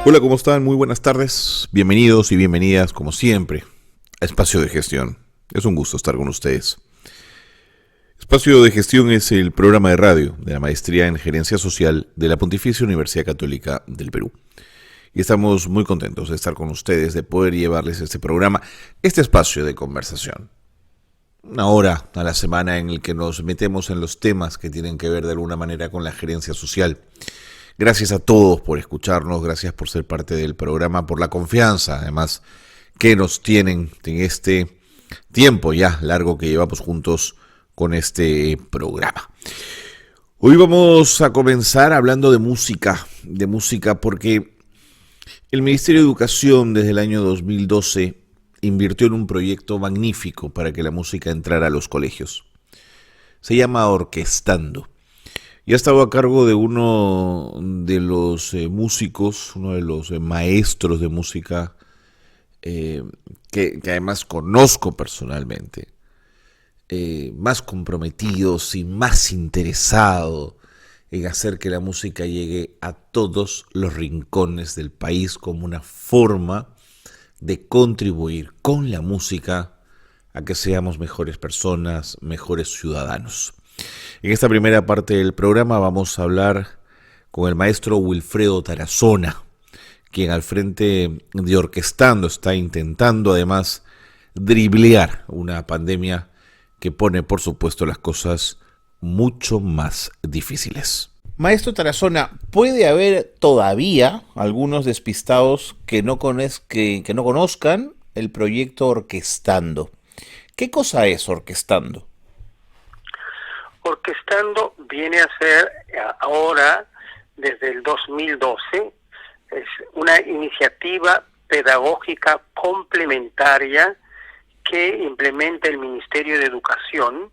Hola, ¿cómo están? Muy buenas tardes. Bienvenidos y bienvenidas, como siempre, a Espacio de Gestión. Es un gusto estar con ustedes. Espacio de Gestión es el programa de radio de la Maestría en Gerencia Social de la Pontificia Universidad Católica del Perú. Y estamos muy contentos de estar con ustedes, de poder llevarles este programa, este espacio de conversación. Una hora a la semana en el que nos metemos en los temas que tienen que ver de alguna manera con la gerencia social. Gracias a todos por escucharnos, gracias por ser parte del programa, por la confianza, además, que nos tienen en este tiempo ya largo que llevamos juntos con este programa. Hoy vamos a comenzar hablando de música porque el Ministerio de Educación desde el año 2012 invirtió en un proyecto magnífico para que la música entrara a los colegios. Se llama Orquestando. Y ha estado a cargo de uno de los músicos, uno de los maestros de música que además conozco personalmente, más comprometidos y más interesado en hacer que la música llegue a todos los rincones del país como una forma de contribuir con la música a que seamos mejores personas, mejores ciudadanos. En esta primera parte del programa vamos a hablar con el maestro Wilfredo Tarazona, quien al frente de Orquestando está intentando además driblear una pandemia que pone por supuesto las cosas mucho más difíciles. Maestro Tarazona, ¿puede haber todavía algunos despistados que no conozcan el proyecto Orquestando? ¿Qué cosa es Orquestando? Orquestando viene a ser ahora, desde el 2012, es una iniciativa pedagógica complementaria que implementa el Ministerio de Educación,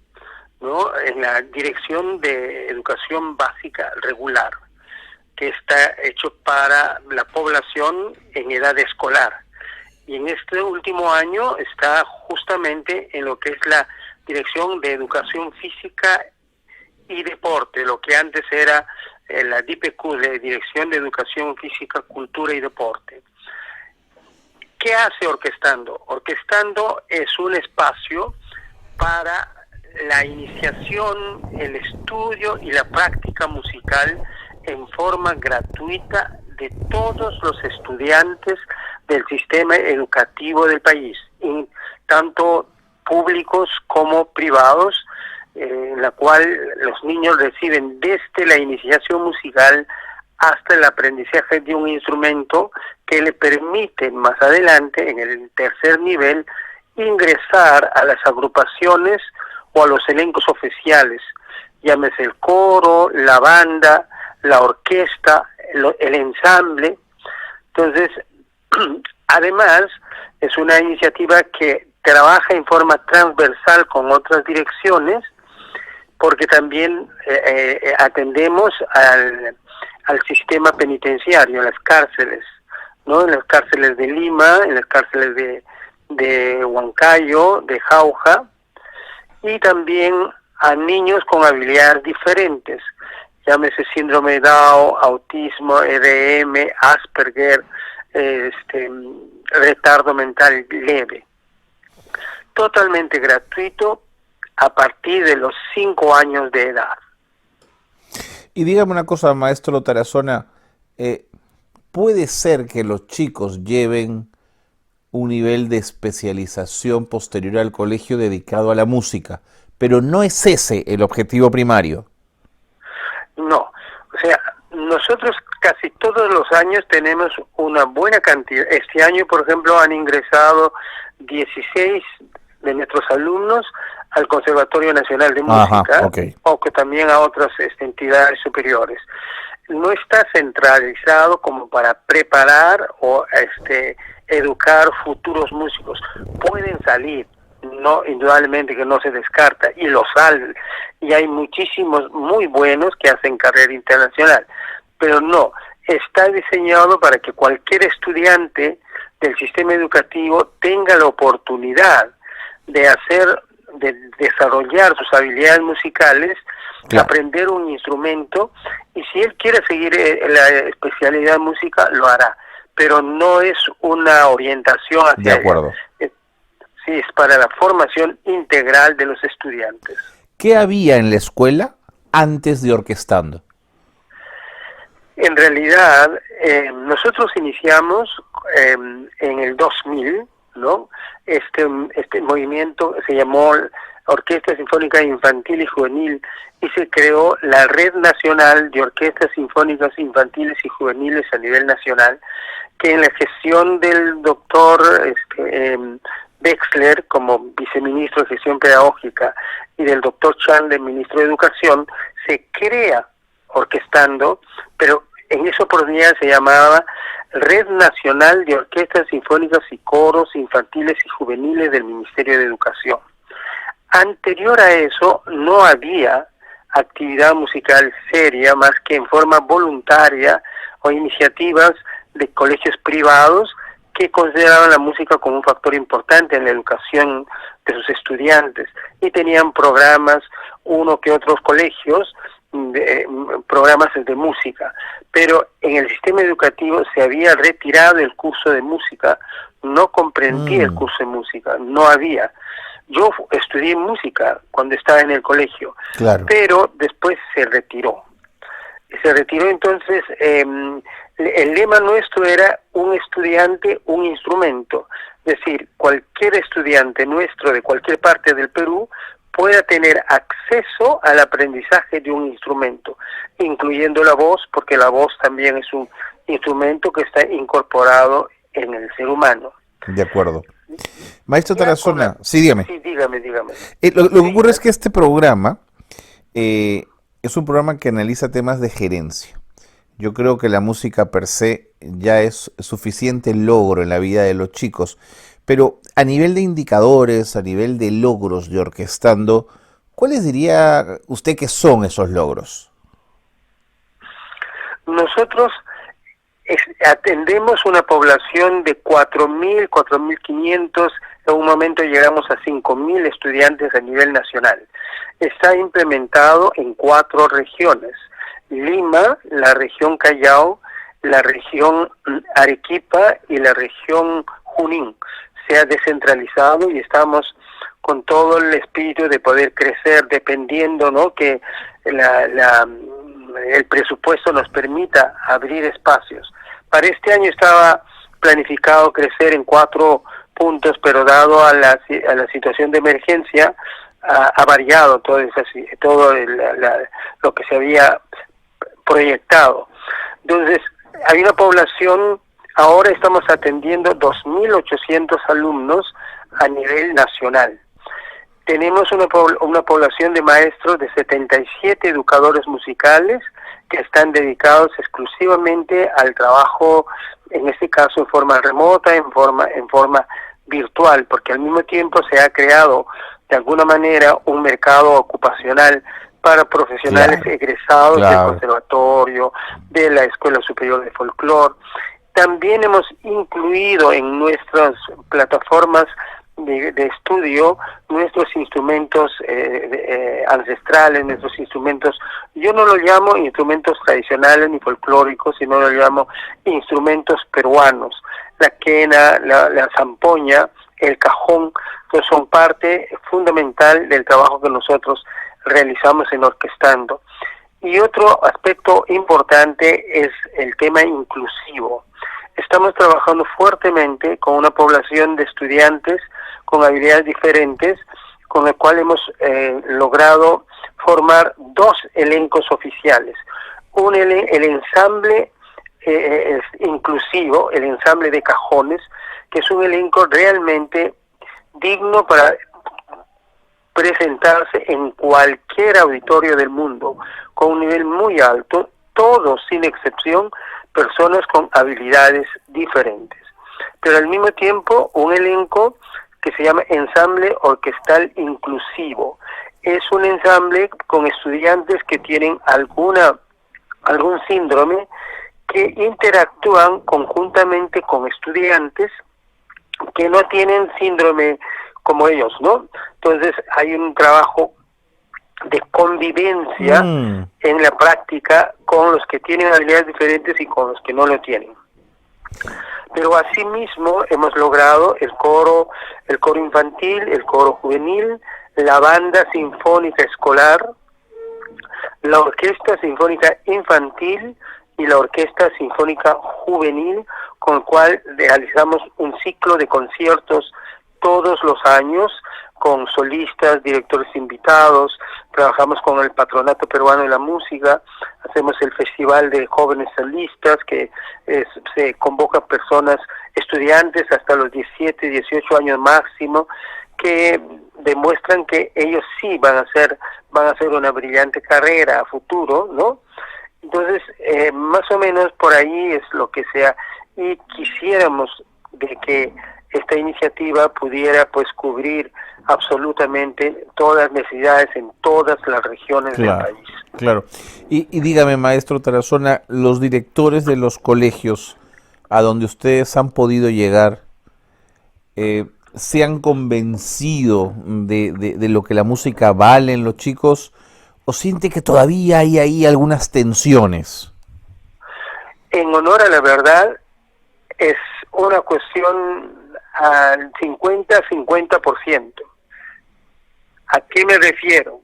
¿no?, en la Dirección de Educación Básica Regular, que está hecho para la población en edad escolar. Y en este último año está justamente en lo que es la Dirección de Educación Física y Deporte, lo que antes era la DIPQ, de Dirección de Educación Física, Cultura y Deporte. ¿Qué hace Orquestando? Orquestando es un espacio para la iniciación, el estudio y la práctica musical en forma gratuita de todos los estudiantes del sistema educativo del país, tanto públicos como privados, en la cual los niños reciben desde la iniciación musical hasta el aprendizaje de un instrumento que le permite más adelante, en el tercer nivel, ingresar a las agrupaciones o a los elencos oficiales, llámese el coro, la banda, la orquesta, el ensamble. Entonces, además, es una iniciativa que trabaja en forma transversal con otras direcciones, porque también atendemos al sistema penitenciario, a las cárceles, ¿no? En las cárceles de Lima, en las cárceles de Huancayo, de Jauja, y también a niños con habilidades diferentes, llámese síndrome de Down, autismo, EDM, Asperger, retardo mental leve. Totalmente gratuito a partir de los 5 años de edad. Y dígame una cosa, maestro Tarazona, ¿puede ser que los chicos lleven un nivel de especialización posterior al colegio dedicado a la música, pero no es ese el objetivo primario? No, o sea, nosotros casi todos los años tenemos una buena cantidad. Este año, por ejemplo, han ingresado 16 de nuestros alumnos al Conservatorio Nacional de Música, okay, o que también a otras entidades superiores. No está centralizado como para preparar o educar futuros músicos. Pueden salir, no, indudablemente que no se descarta, y lo salen, y hay muchísimos muy buenos que hacen carrera internacional, pero no, está diseñado para que cualquier estudiante del sistema educativo tenga la oportunidad de desarrollar sus habilidades musicales, claro, aprender un instrumento, y si él quiere seguir la especialidad de música, lo hará. pero no es una orientación hacia De acuerdo. allá. Sí, es para la formación integral de los estudiantes. ¿Qué había en la escuela antes de Orquestando? En realidad, nosotros iniciamos en el 2000, ¿no? Este movimiento se llamó Orquesta Sinfónica Infantil y Juvenil y se creó la Red Nacional de Orquestas Sinfónicas Infantiles y Juveniles a nivel nacional, que en la gestión del doctor Wexler como viceministro de Gestión Pedagógica y del doctor Chandler, ministro de Educación, se crea Orquestando, pero en esa oportunidad se llamaba Red Nacional de Orquestas Sinfónicas y Coros Infantiles y Juveniles del Ministerio de Educación. Anterior a eso no había actividad musical seria más que en forma voluntaria o iniciativas de colegios privados que consideraban la música como un factor importante en la educación de sus estudiantes y tenían programas, uno que otros colegios, programas de música, pero en el sistema educativo se había retirado el curso de música, no comprendía el curso de música, no había. Yo estudié música cuando estaba en el colegio, Claro. pero después se retiró. Se retiró entonces, el lema nuestro era un estudiante, un instrumento. Es decir, cualquier estudiante nuestro de cualquier parte del Perú pueda tener acceso al aprendizaje de un instrumento, incluyendo la voz, porque la voz también es un instrumento que está incorporado en el ser humano. De acuerdo. Maestro Tarazona, sí, dígame. Sí, dígame. Lo que ocurre es que este programa es un programa que analiza temas de gerencia. Yo creo que la música per se ya es suficiente logro en la vida de los chicos, pero a nivel de indicadores, a nivel de logros de Orquestando, ¿cuáles diría usted que son esos logros? Nosotros atendemos una población de 4.000, 4.500, en un momento llegamos a 5.000 estudiantes a nivel nacional. Está implementado en 4 regiones: Lima, la región Callao, la región Arequipa y la región Junín. Se ha descentralizado y estamos con todo el espíritu de poder crecer, dependiendo, ¿no?, que el presupuesto nos permita abrir espacios. Para este año estaba planificado crecer en 4 puntos, pero dado a la situación de emergencia, ha variado todo lo que se había proyectado. Entonces, hay una población, ahora estamos atendiendo 2.800 alumnos a nivel nacional. Tenemos una población de maestros de 77 educadores musicales que están dedicados exclusivamente al trabajo, en este caso en forma remota, en forma virtual, porque al mismo tiempo se ha creado de alguna manera un mercado ocupacional para profesionales egresados del conservatorio, de la Escuela Superior de Folclore. También hemos incluido en nuestras plataformas de estudio nuestros instrumentos ancestrales, nuestros instrumentos, yo no los llamo instrumentos tradicionales ni folclóricos, sino los llamo instrumentos peruanos. La quena, la zampoña, el cajón, que son parte fundamental del trabajo que nosotros realizamos en Orquestando. Y otro aspecto importante es el tema inclusivo. Estamos trabajando fuertemente con una población de estudiantes con habilidades diferentes, con el cual hemos logrado formar 2 elencos oficiales. El ensamble es inclusivo, el ensamble de cajones, que es un elenco realmente digno para presentarse en cualquier auditorio del mundo, con un nivel muy alto, todos sin excepción, personas con habilidades diferentes. Pero al mismo tiempo, un elenco que se llama Ensamble Orquestal Inclusivo. Es un ensamble con estudiantes que tienen algún síndrome, que interactúan conjuntamente con estudiantes que no tienen síndrome como ellos, ¿no? Entonces hay un trabajo de convivencia en la práctica con los que tienen habilidades diferentes y con los que no lo tienen. Pero asimismo hemos logrado el coro infantil, el coro juvenil, la banda sinfónica escolar, la orquesta sinfónica infantil y la orquesta sinfónica juvenil, con el cual realizamos un ciclo de conciertos todos los años con solistas, directores invitados. Trabajamos con el Patronato Peruano de la Música, hacemos el Festival de Jóvenes Solistas, que se convoca personas, estudiantes hasta los 17, 18 años máximo, que demuestran que ellos sí van a hacer una brillante carrera a futuro, ¿no? Entonces, más o menos por ahí es lo que sea, y quisiéramos de que esta iniciativa pudiera pues cubrir absolutamente todas las necesidades en todas las regiones del país. Claro. Y dígame, maestro Tarazona, los directores de los colegios a donde ustedes han podido llegar, ¿se han convencido de lo que la música vale en los chicos, o siente que todavía hay ahí algunas tensiones? En honor a la verdad, es una cuestión al 50-50%. ¿A qué me refiero?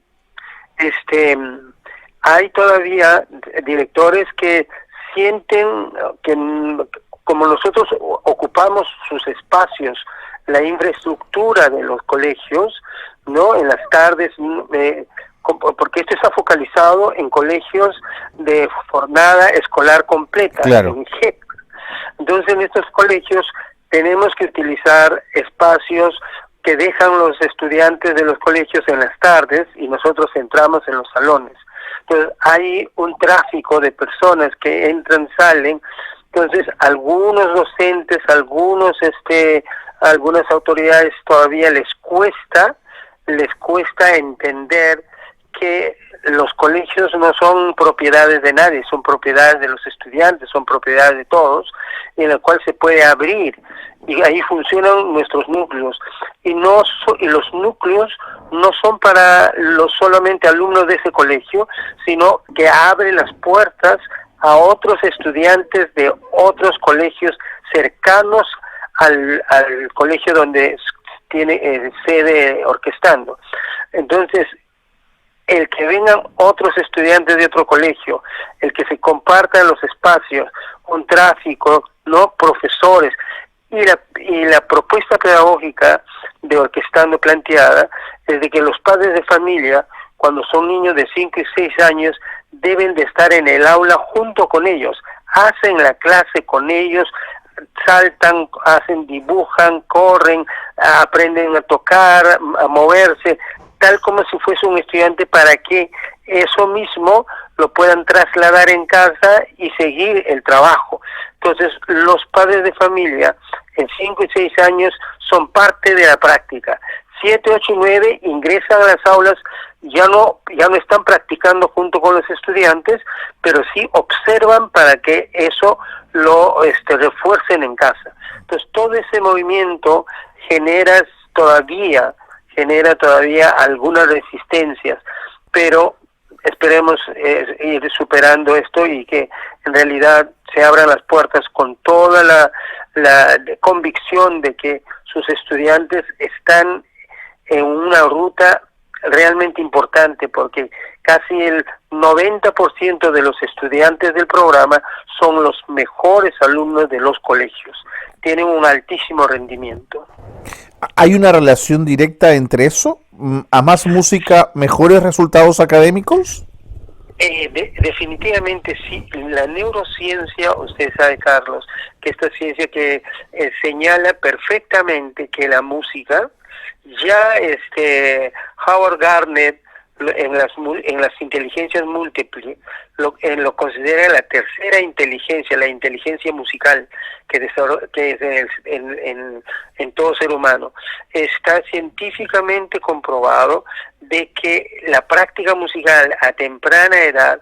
Hay todavía directores que sienten que, como nosotros ocupamos sus espacios, la infraestructura de los colegios, ¿no? En las tardes, porque esto está focalizado en colegios de jornada escolar completa, claro. En JEP. Entonces, en estos colegios tenemos que utilizar espacios que dejan los estudiantes de los colegios en las tardes y nosotros entramos en los salones. Entonces hay un tráfico de personas que entran, salen. Entonces algunos docentes, algunas autoridades todavía les cuesta entender que los colegios no son propiedades de nadie, son propiedades de los estudiantes, son propiedades de todos, en la cual se puede abrir, y ahí funcionan nuestros núcleos, y los núcleos no son para los solamente alumnos de ese colegio, sino que abre las puertas a otros estudiantes de otros colegios cercanos al colegio donde tiene sede orquestando. Entonces, el que vengan otros estudiantes de otro colegio, el que se compartan los espacios, un tráfico, ¿no? Profesores, y la propuesta pedagógica de Orquestando planteada es de que los padres de familia, cuando son niños de 5 y 6 años, deben de estar en el aula junto con ellos, hacen la clase con ellos, saltan, dibujan, corren, aprenden a tocar, a moverse, tal como si fuese un estudiante, para que eso mismo lo puedan trasladar en casa y seguir el trabajo. Entonces, los padres de familia en 5 y 6 años son parte de la práctica. 7, 8 y 9 ingresan a las aulas, ya no están practicando junto con los estudiantes, pero sí observan para que eso lo refuercen en casa. Entonces, todo ese movimiento genera todavía algunas resistencias, pero esperemos ir superando esto y que en realidad se abran las puertas con toda la convicción de que sus estudiantes están en una ruta realmente importante, porque casi el 90% de los estudiantes del programa son los mejores alumnos de los colegios, tienen un altísimo rendimiento. ¿Hay una relación directa entre eso? ¿A más música, mejores resultados académicos? Definitivamente sí. La neurociencia, usted sabe, Carlos, que esta ciencia que señala perfectamente que la música, ya Howard Gardner en las inteligencias múltiples lo considera la tercera inteligencia, la inteligencia musical que es en todo ser humano. Está científicamente comprobado de que la práctica musical a temprana edad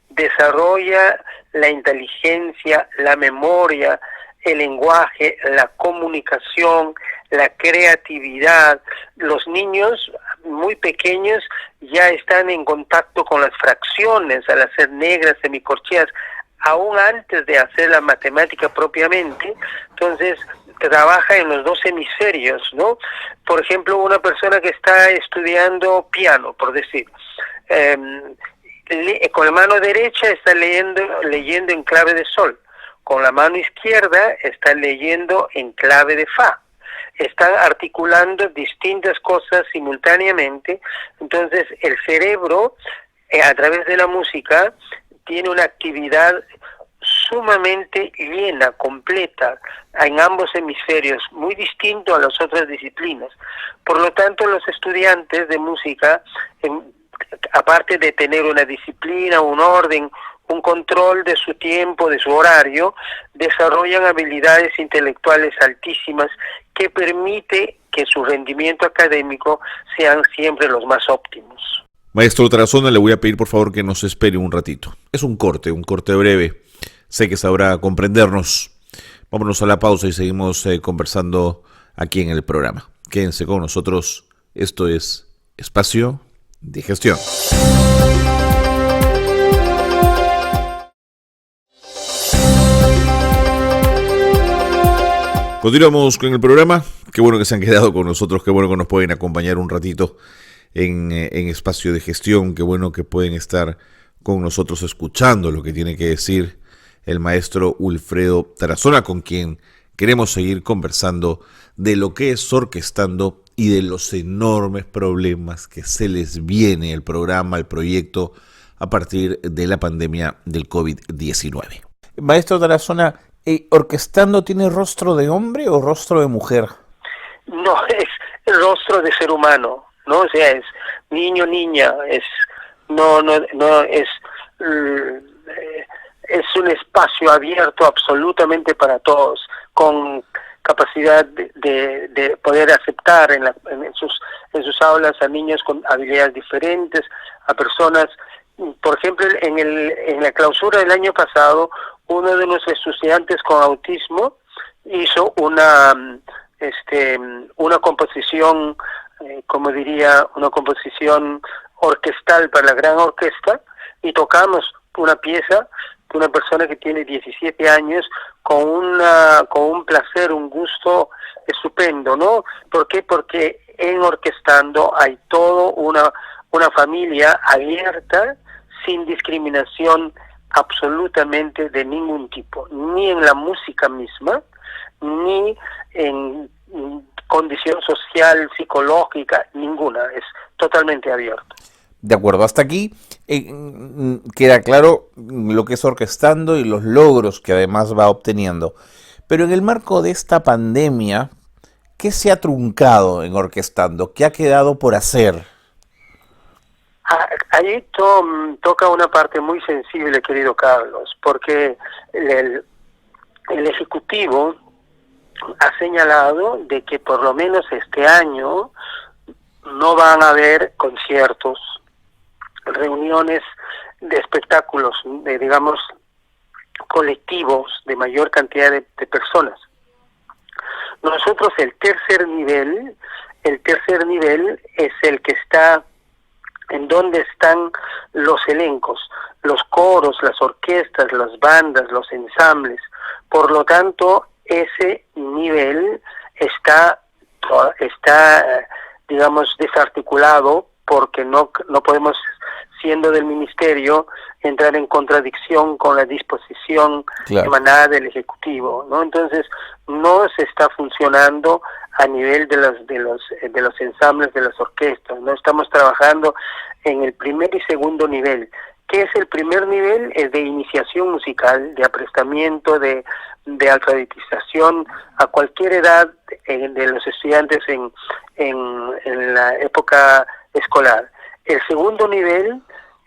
desarrolla la inteligencia, la memoria, el lenguaje, la comunicación, la creatividad. Los niños muy pequeños ya están en contacto con las fracciones al hacer negras, semicorcheas. aún antes de hacer la matemática propiamente. Entonces trabaja en los dos hemisferios, ¿no? Por ejemplo, una persona que está estudiando piano, por decir, con la mano derecha está leyendo en clave de sol, con la mano izquierda está leyendo en clave de fa. Están articulando distintas cosas simultáneamente. Entonces el cerebro, a través de la música, tiene una actividad sumamente llena, completa, en ambos hemisferios, muy distinto a las otras disciplinas. Por lo tanto, los estudiantes de música, aparte de tener una disciplina, un orden, un control de su tiempo, de su horario, desarrollan habilidades intelectuales altísimas que permite que su rendimiento académico sean siempre los más óptimos. Maestro Tarazona, le voy a pedir por favor que nos espere un ratito. Es un corte breve. Sé que sabrá comprendernos. Vámonos a la pausa y seguimos conversando aquí en el programa. Quédense con nosotros. Esto es Espacio de Gestión. Continuamos con el programa. Qué bueno que se han quedado con nosotros. Qué bueno que nos pueden acompañar un ratito en Espacio de Gestión. Qué bueno que pueden estar con nosotros escuchando lo que tiene que decir el maestro Ulfredo Tarazona, con quien queremos seguir conversando de lo que es orquestando y de los enormes problemas que se les viene el programa, el proyecto, a partir de la pandemia del COVID-19. Maestro Tarazona, ¿orquestando tiene rostro de hombre o rostro de mujer? No, es el rostro de ser humano, ¿no? O sea, es niño, niña, es un espacio abierto absolutamente para todos, con capacidad de poder aceptar en sus aulas a niños con habilidades diferentes, a personas. Por ejemplo, en la clausura del año pasado, uno de nuestros estudiantes con autismo hizo una composición, una composición orquestal para la gran orquesta, y tocamos una pieza de una persona que tiene 17 años con un placer, un gusto estupendo, ¿no? ¿Por qué? Porque en orquestando hay todo una familia abierta, sin discriminación absolutamente de ningún tipo, ni en la música misma, ni en condición social, psicológica, ninguna, es totalmente abierto. De acuerdo, hasta aquí queda claro lo que es orquestando y los logros que además va obteniendo. Pero en el marco de esta pandemia, ¿qué se ha truncado en orquestando? ¿Qué ha quedado por hacer? Ahí toca una parte muy sensible, querido Carlos, porque el Ejecutivo ha señalado de que por lo menos este año no van a haber conciertos, reuniones de espectáculos, digamos, colectivos de mayor cantidad de personas. Nosotros el tercer nivel es el que está en donde están los elencos, los coros, las orquestas, las bandas, los ensambles. Por lo tanto, ese nivel está digamos, desarticulado, porque no podemos, siendo del Ministerio, entrar en contradicción con la disposición emanada del Ejecutivo, ¿no? Entonces, no se está funcionando a nivel de los ensambles, de las orquestas, no estamos trabajando en el primer y segundo nivel. ¿Qué es el primer nivel? Es de iniciación musical, de aprestamiento, de alfabetización a cualquier edad de los estudiantes en la época escolar. El segundo nivel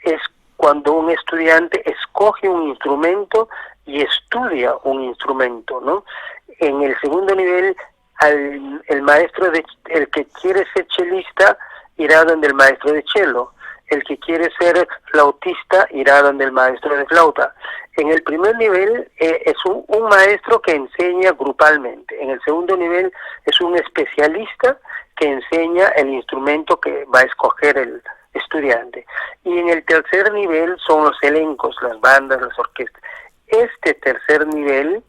es cuando un estudiante escoge un instrumento y estudia un instrumento, ¿no? En el segundo nivel, el maestro el que quiere ser chelista irá donde el maestro de cello. El que quiere ser flautista irá donde el maestro de flauta. En el primer nivel es un maestro que enseña grupalmente. En el segundo nivel es un especialista que enseña el instrumento que va a escoger el estudiante. Y en el tercer nivel son los elencos, las bandas, las orquestas. este tercer nivel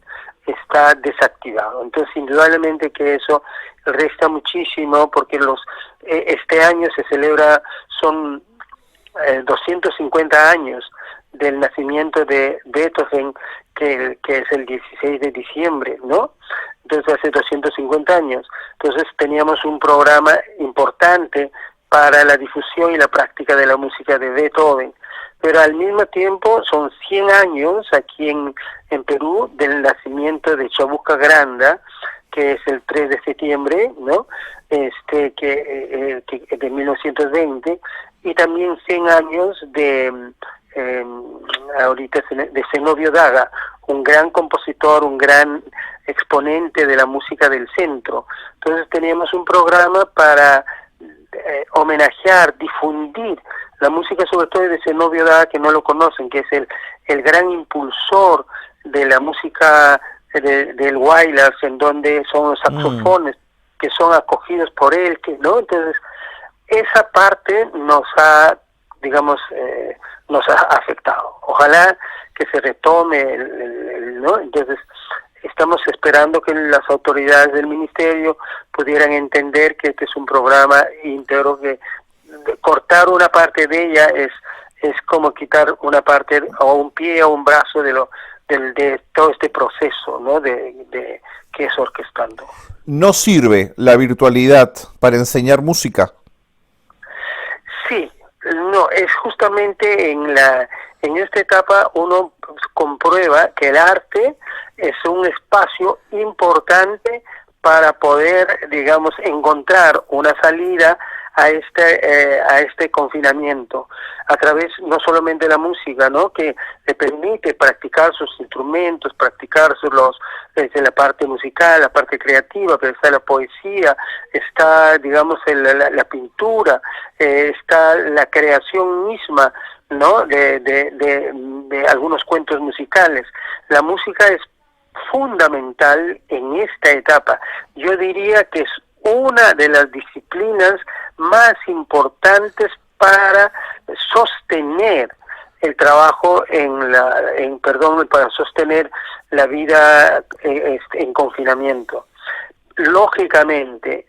está desactivado. Entonces, indudablemente que eso resta muchísimo, porque este año se celebra, son 250 años del nacimiento de Beethoven, que es el 16 de diciembre, ¿no? Entonces, hace 250 años. Entonces, teníamos un programa importante para la difusión y la práctica de la música de Beethoven. Pero al mismo tiempo son 100 años aquí en Perú del nacimiento de Chabuca Granda, que es el 3 de septiembre, ¿no? Que de 1920, y también 100 años de Zenobio Daga, un gran compositor, un gran exponente de la música del centro. Entonces teníamos un programa para homenajear, difundir la música, sobre todo de Zenobio Daga, que no lo conocen, que es el gran impulsor de la música del Wailers, en donde son los saxofones que son acogidos por él, ¿no? Entonces, esa parte nos ha, digamos, nos ha afectado. Ojalá que se retome, ¿no? Entonces, estamos esperando que las autoridades del ministerio pudieran entender que este es un programa íntegro, que cortar una parte de ella es como quitar una parte, o un pie o un brazo de todo este proceso, ¿no? de que es orquestando. ¿No sirve la virtualidad para enseñar música? Sí, no, es justamente en esta etapa uno comprueba que el arte es un espacio importante para poder, digamos, encontrar una salida a este confinamiento, a través no solamente de la música, ¿no? Que le permite practicar sus instrumentos, desde la parte musical, la parte creativa, pero está la poesía, está, digamos, la pintura, está la creación misma, ¿no? De algunos cuentos musicales. La música es fundamental en esta etapa. Yo diría que es una de las disciplinas más importantes para sostener el trabajo para sostener la vida en confinamiento. Lógicamente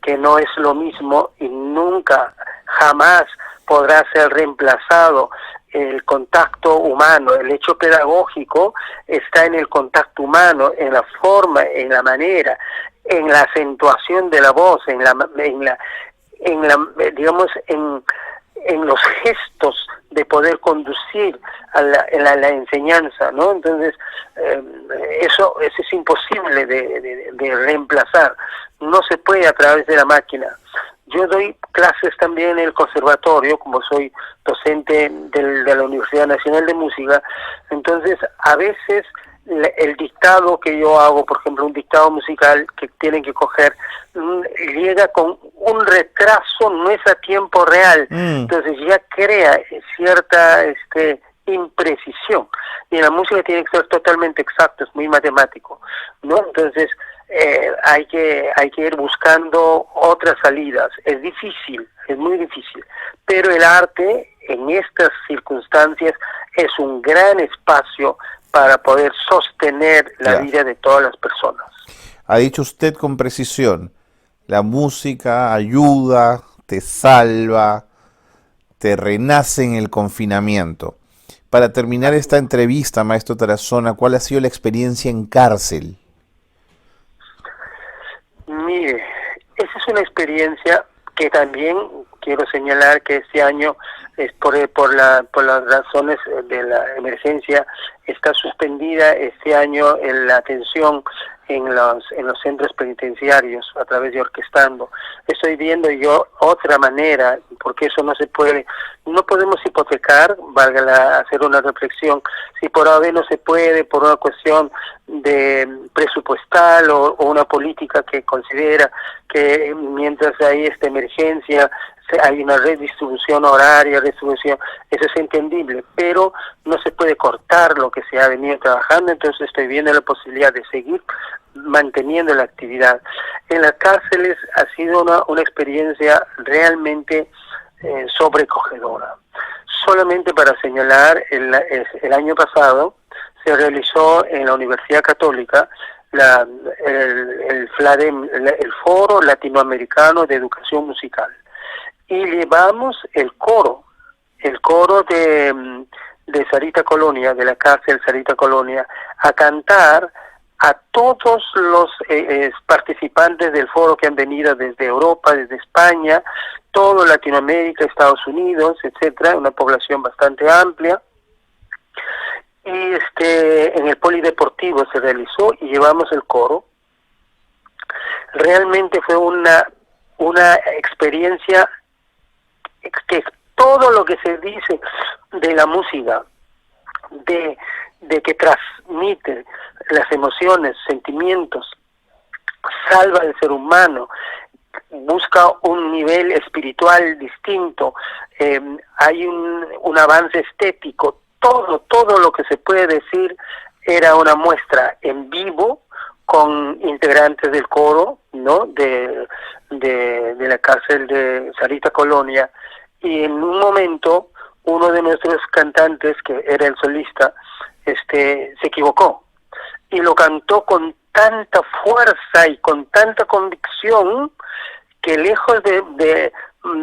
que no es lo mismo y nunca, jamás podrá ser reemplazado el contacto humano. El hecho pedagógico está en el contacto humano, en la forma, en la manera, en la acentuación de la voz, en los gestos de poder conducir a la enseñanza, ¿no? Entonces, eso es imposible de reemplazar. No se puede a través de la máquina. Yo doy clases también en el conservatorio, como soy docente de la Universidad Nacional de Música. Entonces, a veces el dictado que yo hago, por ejemplo, un dictado musical que tienen que coger, llega con un retraso, no es a tiempo real. Entonces ya crea cierta imprecisión. Y en la música tiene que ser totalmente exacto, es muy matemático, ¿no? Entonces hay que ir buscando otras salidas. Es difícil, es muy difícil, pero el arte en estas circunstancias es un gran espacio para poder sostener la vida de todas las personas. Ha dicho usted con precisión, la música ayuda, te salva, te renace en el confinamiento. Para terminar esta entrevista, maestro Tarazona, ¿cuál ha sido la experiencia en cárcel? Mire, esa es una experiencia que también quiero señalar que este año, por las razones de la emergencia, está suspendida este año la atención en los centros penitenciarios a través de Orquestando. Estoy viendo yo otra manera, porque eso no se puede, no podemos hipotecar, hacer una reflexión, si por ahora no se puede, por una cuestión de presupuestal o una política que considera que mientras hay esta emergencia hay una redistribución horaria, eso es entendible, pero no se puede cortar lo que se ha venido trabajando. Entonces estoy viendo la posibilidad de seguir manteniendo la actividad. En las cárceles ha sido una experiencia realmente sobrecogedora. solamente para señalar, el año pasado se realizó en la Universidad Católica el FLADEM, el Foro Latinoamericano de Educación Musical, y llevamos el coro de Sarita Colonia, de la cárcel Sarita Colonia, a cantar a todos los participantes del foro que han venido desde Europa, desde España, todo Latinoamérica, Estados Unidos, etcétera, una población bastante amplia. Y en el polideportivo se realizó y llevamos el coro. Realmente fue una experiencia que todo lo que se dice de la música, de que transmite las emociones, sentimientos, salva al ser humano, busca un nivel espiritual distinto, hay un avance estético, todo lo que se puede decir era una muestra en vivo con integrantes del coro, ¿no?, de la cárcel de Sarita Colonia, y en un momento uno de nuestros cantantes, que era el solista, se equivocó y lo cantó con tanta fuerza y con tanta convicción que, lejos de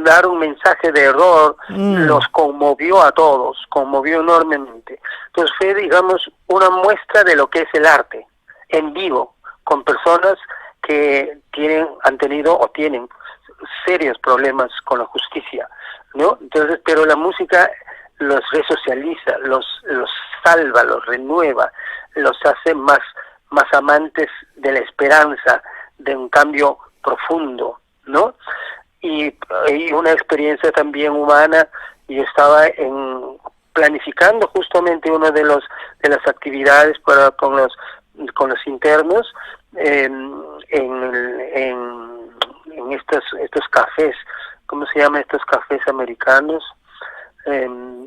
dar un mensaje de error, los conmovió a todos, conmovió enormemente. Entonces fue, digamos, una muestra de lo que es el arte en vivo, con personas que han tenido o tienen serios problemas con la justicia, ¿no? Entonces, pero la música los resocializa, los salva, los renueva, los hace más amantes de la esperanza, de un cambio profundo, ¿no? Y una experiencia también humana. Yo estaba planificando justamente una de las actividades con los internos en estos cafés, ¿cómo se llaman estos cafés americanos?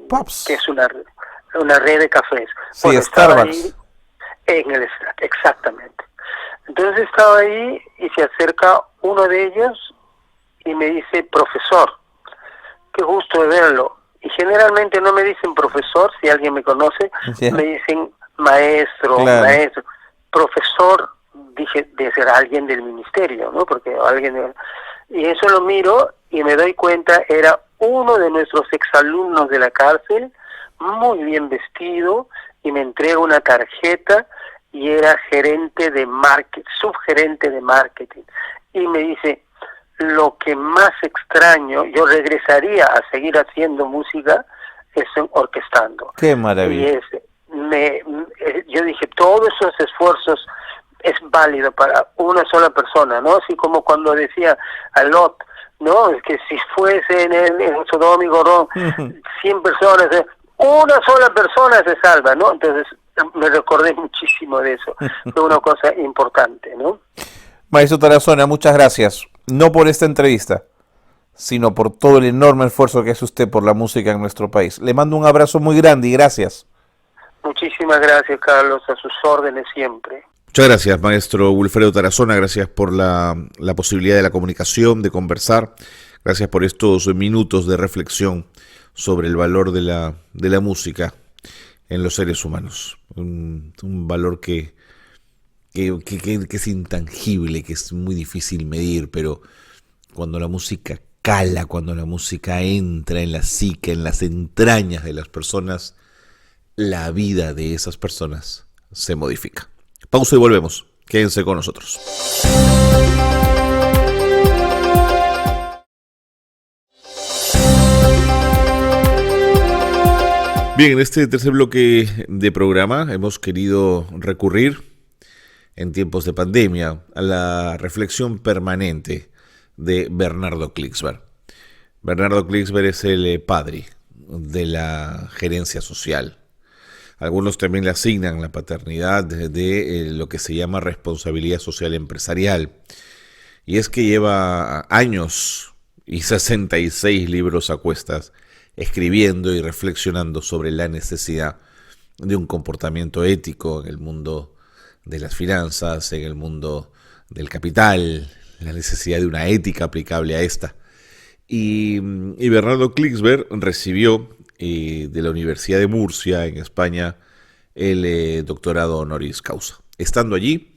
Pops. Que es una red de cafés. Sí, bueno, Starbucks. Exactamente. Entonces estaba ahí y se acerca uno de ellos y me dice: profesor, qué gusto de verlo. Y generalmente no me dicen profesor, si alguien me conoce, ¿sí?, me dicen maestro, claro. maestro. Profesor, dije, de ser alguien del ministerio, ¿no? Porque y eso lo miro y me doy cuenta, era uno de nuestros exalumnos de la cárcel, muy bien vestido, y me entrega una tarjeta y era gerente de marketing, subgerente de marketing. Y me dice: lo que más extraño, yo regresaría a seguir haciendo música, es orquestando. ¡Qué maravilla! Y yo dije, todos esos esfuerzos es válido para una sola persona, ¿no? Así como cuando decía a Lot, ¿no? Es que si fuese en Sodoma y Gomorra 100 personas, una sola persona se salva, ¿no? Entonces me recordé muchísimo de eso. Fue una cosa importante, ¿no? Maestro Tarazona, muchas gracias. No por esta entrevista, sino por todo el enorme esfuerzo que hace usted por la música en nuestro país. Le mando un abrazo muy grande y gracias. Muchísimas gracias, Carlos, a sus órdenes siempre. Muchas gracias, maestro Wilfredo Tarazona. Gracias por la posibilidad de la comunicación, de conversar. Gracias por estos minutos de reflexión sobre el valor de la música en los seres humanos. Un valor que es intangible, que es muy difícil medir, pero cuando la música cala, cuando la música entra en la psique, en las entrañas de las personas, la vida de esas personas se modifica. Pausa y volvemos. Quédense con nosotros. Bien, en este tercer bloque de programa hemos querido recurrir, en tiempos de pandemia, a la reflexión permanente de Bernardo Klicksberg. Bernardo Klicksberg es el padre de la gerencia social. Algunos también le asignan la paternidad de lo que se llama responsabilidad social empresarial. Y es que lleva años y 66 libros a cuestas escribiendo y reflexionando sobre la necesidad de un comportamiento ético en el mundo de las finanzas, en el mundo del capital, la necesidad de una ética aplicable a esta. Y Bernardo Klicksberg recibió de la Universidad de Murcia, en España, el doctorado honoris causa. Estando allí,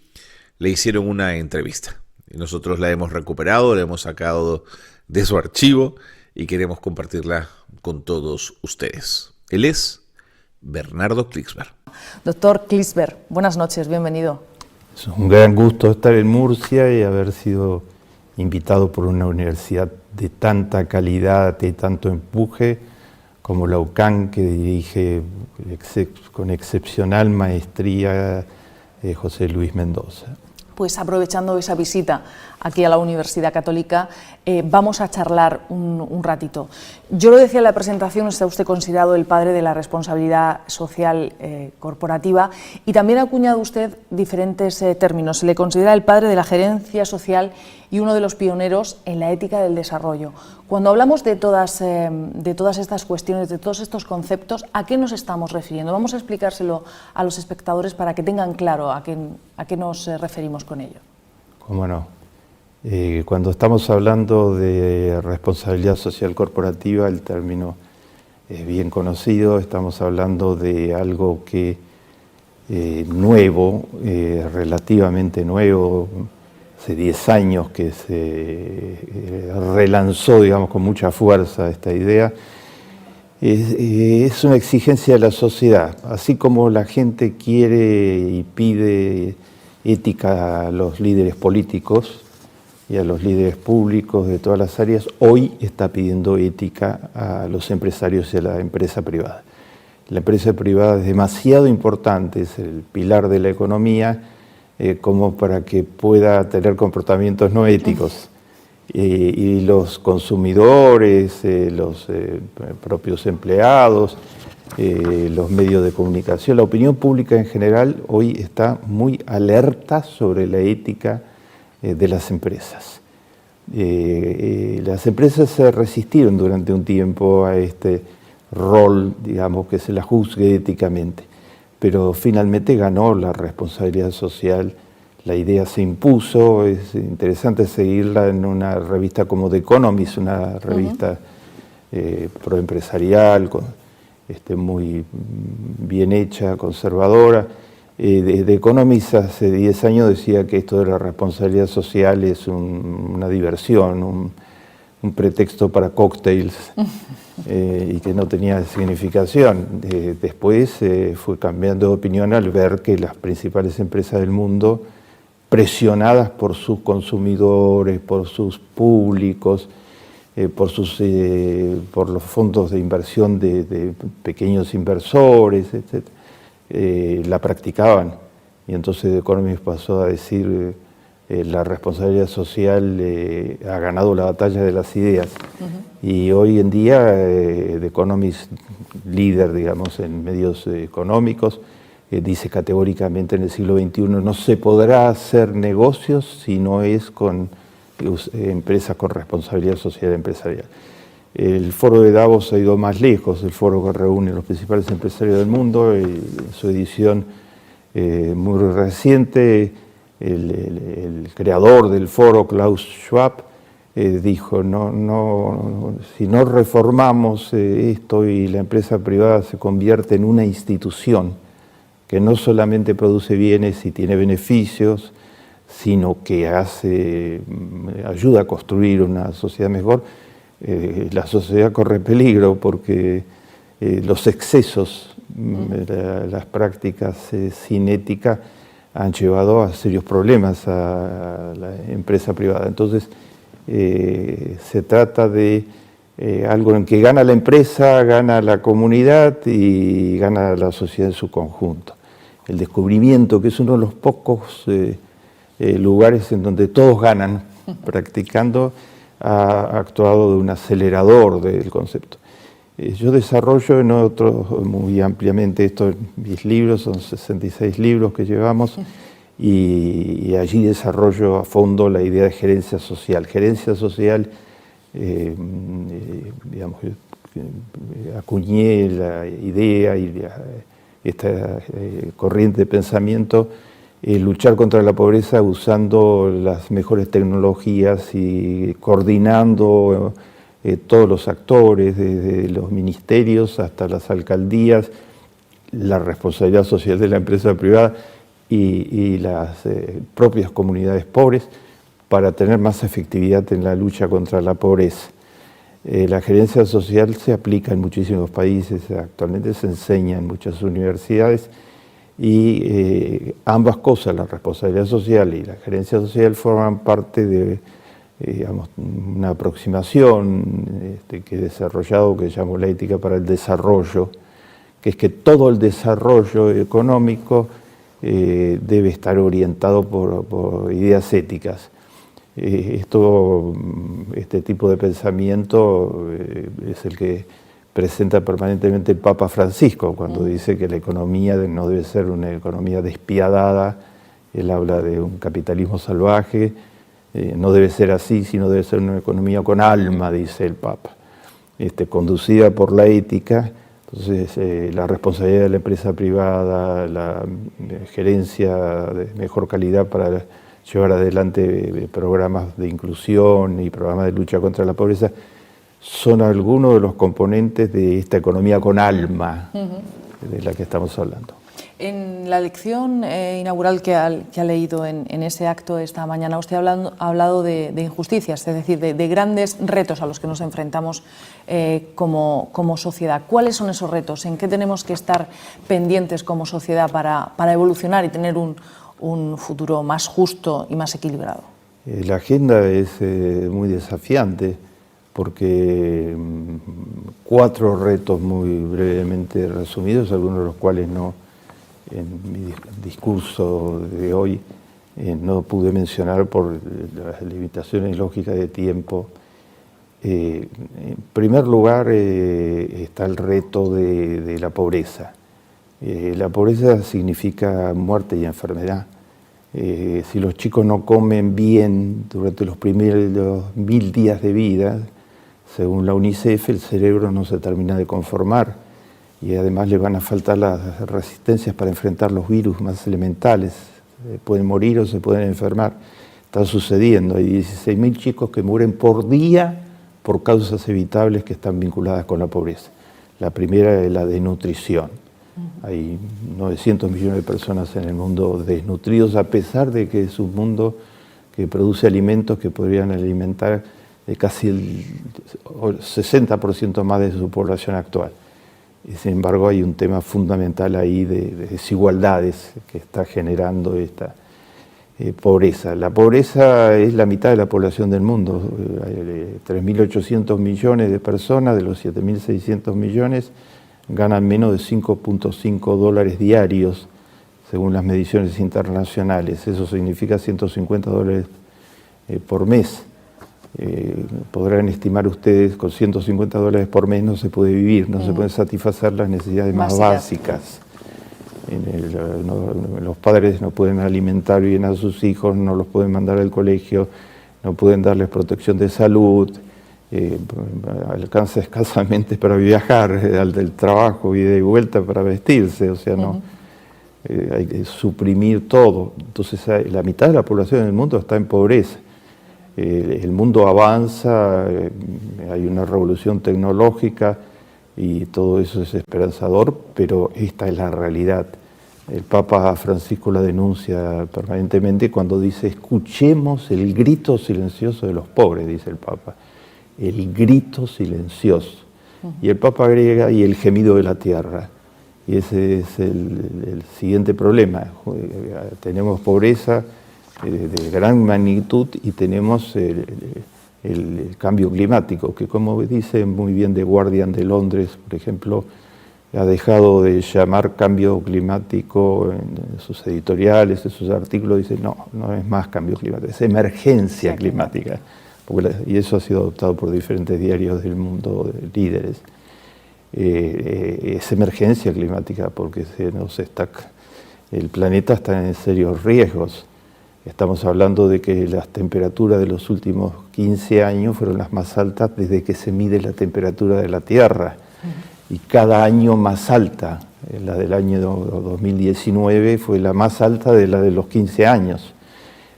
le hicieron una entrevista. Y nosotros la hemos recuperado, la hemos sacado de su archivo y queremos compartirla con todos ustedes. Él es Bernardo Klicksberg. Doctor Klicksberg, buenas noches, bienvenido. Es un gran gusto estar en Murcia y haber sido invitado por una universidad de tanta calidad y tanto empuje como la UCAN, que dirige con excepcional maestría José Luis Mendoza. Pues aprovechando esa visita aquí a la Universidad Católica, vamos a charlar un ratito. Yo lo decía en la presentación, está usted considerado el padre de la responsabilidad social corporativa, y también ha acuñado usted diferentes términos. Se le considera el padre de la gerencia social y uno de los pioneros en la ética del desarrollo. Cuando hablamos de todas estas cuestiones, de todos estos conceptos, ¿a qué nos estamos refiriendo? Vamos a explicárselo a los espectadores para que tengan claro a qué nos referimos con ello. ¿Cómo no? Cuando estamos hablando de responsabilidad social corporativa, el término es bien conocido. Estamos hablando de algo que nuevo, relativamente nuevo. Hace 10 años que se relanzó, digamos, con mucha fuerza esta idea. Es una exigencia de la sociedad. Así como la gente quiere y pide ética a los líderes políticos y a los líderes públicos de todas las áreas, hoy está pidiendo ética a los empresarios y a la empresa privada. La empresa privada es demasiado importante, es el pilar de la economía, como para que pueda tener comportamientos no éticos. Y los consumidores, los propios empleados, los medios de comunicación, la opinión pública en general hoy está muy alerta sobre la ética de las empresas. Las empresas se resistieron durante un tiempo a este rol, digamos, que se la juzgue éticamente, pero finalmente ganó la responsabilidad social, la idea se impuso. Es interesante seguirla en una revista como The Economist, una revista proempresarial, muy bien hecha, conservadora. The Economist hace 10 años decía que esto de la responsabilidad social es una diversión, un pretexto para cócteles y que no tenía significación. Después fue cambiando de opinión al ver que las principales empresas del mundo, presionadas por sus consumidores, por sus públicos, por los fondos de inversión de pequeños inversores, etc., la practicaban. Y entonces The Economist pasó a decir la responsabilidad social ha ganado la batalla de las ideas. Y hoy en día The Economist, líder, digamos, en medios económicos, dice categóricamente en el siglo XXI no se podrá hacer negocios si no es con empresas con responsabilidad social empresarial. El foro de Davos ha ido más lejos, el foro que reúne a los principales empresarios del mundo. En su edición muy reciente, el creador del foro, Klaus Schwab, dijo, si no reformamos esto y la empresa privada se convierte en una institución que no solamente produce bienes y tiene beneficios, sino que ayuda a construir una sociedad mejor, la sociedad corre peligro porque los excesos, las prácticas sin ética han llevado a serios problemas a la empresa privada. Entonces, se trata de algo en que gana la empresa, gana la comunidad y gana la sociedad en su conjunto. El descubrimiento, que es uno de los pocos lugares en donde todos ganan practicando, ha actuado de un acelerador del concepto. Yo desarrollo en otros muy ampliamente estos mis libros, son 66 libros que llevamos, y allí desarrollo a fondo la idea de gerencia social. Gerencia social, digamos, acuñé la idea y esta corriente de pensamiento, luchar contra la pobreza usando las mejores tecnologías y coordinando todos los actores, desde los ministerios hasta las alcaldías, la responsabilidad social de la empresa privada y las propias comunidades pobres para tener más efectividad en la lucha contra la pobreza. La gerencia social se aplica en muchísimos países, actualmente se enseña en muchas universidades y ambas cosas, la responsabilidad social y la gerencia social, forman parte de digamos, una aproximación que he desarrollado, que llamo la ética para el desarrollo, que es que todo el desarrollo económico debe estar orientado por ideas éticas. Este tipo de pensamiento es el que presenta permanentemente el Papa Francisco cuando dice que la economía no debe ser una economía despiadada. Él habla de un capitalismo salvaje, no debe ser así, sino debe ser una economía con alma, dice el Papa, conducida por la ética. Entonces, la responsabilidad de la empresa privada, la gerencia de mejor calidad para llevar adelante programas de inclusión y programas de lucha contra la pobreza, son algunos de los componentes de esta economía con alma de la que estamos hablando. En la lección inaugural que ha leído en ese acto esta mañana, usted ha hablado de injusticias, es decir, de grandes retos a los que nos enfrentamos como sociedad. ¿Cuáles son esos retos? ¿En qué tenemos que estar pendientes como sociedad para evolucionar y tener un futuro más justo y más equilibrado? La agenda es muy desafiante porque 4 retos muy brevemente resumidos, algunos de los cuales en mi discurso de hoy no pude mencionar por las limitaciones lógicas de tiempo. En primer lugar está el reto de la pobreza. La pobreza significa muerte y enfermedad. Si los chicos no comen bien durante los primeros 1000 días de vida, según la UNICEF, el cerebro no se termina de conformar y además le van a faltar las resistencias para enfrentar los virus más elementales. Pueden morir o se pueden enfermar. Está sucediendo. Hay 16.000 chicos que mueren por día por causas evitables que están vinculadas con la pobreza. La primera es la desnutrición. Hay 900 millones de personas en el mundo desnutridos, a pesar de que es un mundo que produce alimentos que podrían alimentar casi el 60% más de su población actual. Y sin embargo, hay un tema fundamental ahí de desigualdades que está generando esta pobreza. La pobreza es la mitad de la población del mundo. Hay 3.800 millones de personas, de los 7.600 millones, ganan menos de $5.5 diarios, según las mediciones internacionales. Eso significa $150 por mes. Podrán estimar ustedes, con $150 por mes no se puede vivir, no se pueden satisfacer las necesidades más básicas. Los padres no pueden alimentar bien a sus hijos, no los pueden mandar al colegio, no pueden darles protección de salud, alcanza escasamente para viajar al del trabajo, ida y vuelta para vestirse, o sea, hay que suprimir todo. Entonces la mitad de la población del mundo está en pobreza. El mundo avanza, hay una revolución tecnológica y todo eso es esperanzador, pero esta es la realidad. El Papa Francisco la denuncia permanentemente cuando dice: escuchemos el grito silencioso de los pobres, dice el Papa. El grito silencioso. Y el Papa agrega: y el gemido de la tierra. Y ese es el siguiente problema. Tenemos pobreza de gran magnitud y tenemos el cambio climático, que, como dice muy bien The Guardian de Londres, por ejemplo, ha dejado de llamar cambio climático en sus editoriales, en sus artículos, dice no es más cambio climático, es emergencia climática. Y eso ha sido adoptado por diferentes diarios del mundo, de líderes. Es emergencia climática porque el planeta está en serios riesgos. Estamos hablando de que las temperaturas de los últimos 15 años fueron las más altas desde que se mide la temperatura de la Tierra. Y cada año más alta. La del año 2019 fue la más alta de la de los 15 años.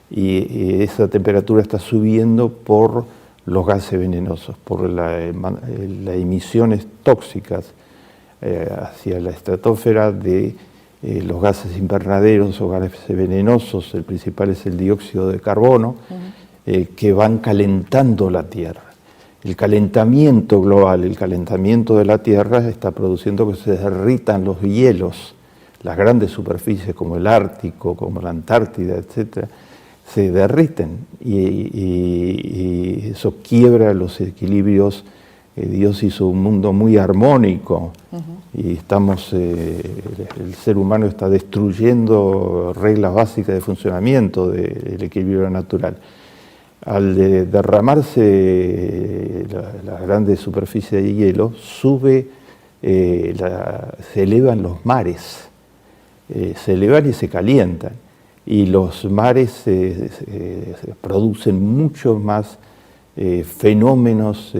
Y esa temperatura está subiendo por los cambios climáticos, los gases venenosos, por las emisiones tóxicas hacia la estratosfera de los gases invernaderos o gases venenosos. El principal es el dióxido de carbono, que van calentando la Tierra. El calentamiento global, el calentamiento de la Tierra está produciendo que se derritan los hielos, las grandes superficies como el Ártico, como la Antártida, etcétera, se derriten y eso quiebra los equilibrios. Dios hizo un mundo muy armónico y estamos, el ser humano está destruyendo reglas básicas de funcionamiento del equilibrio natural. Al derramarse la grande superficie de hielo, se elevan los mares, se elevan y se calientan, y los mares producen muchos más fenómenos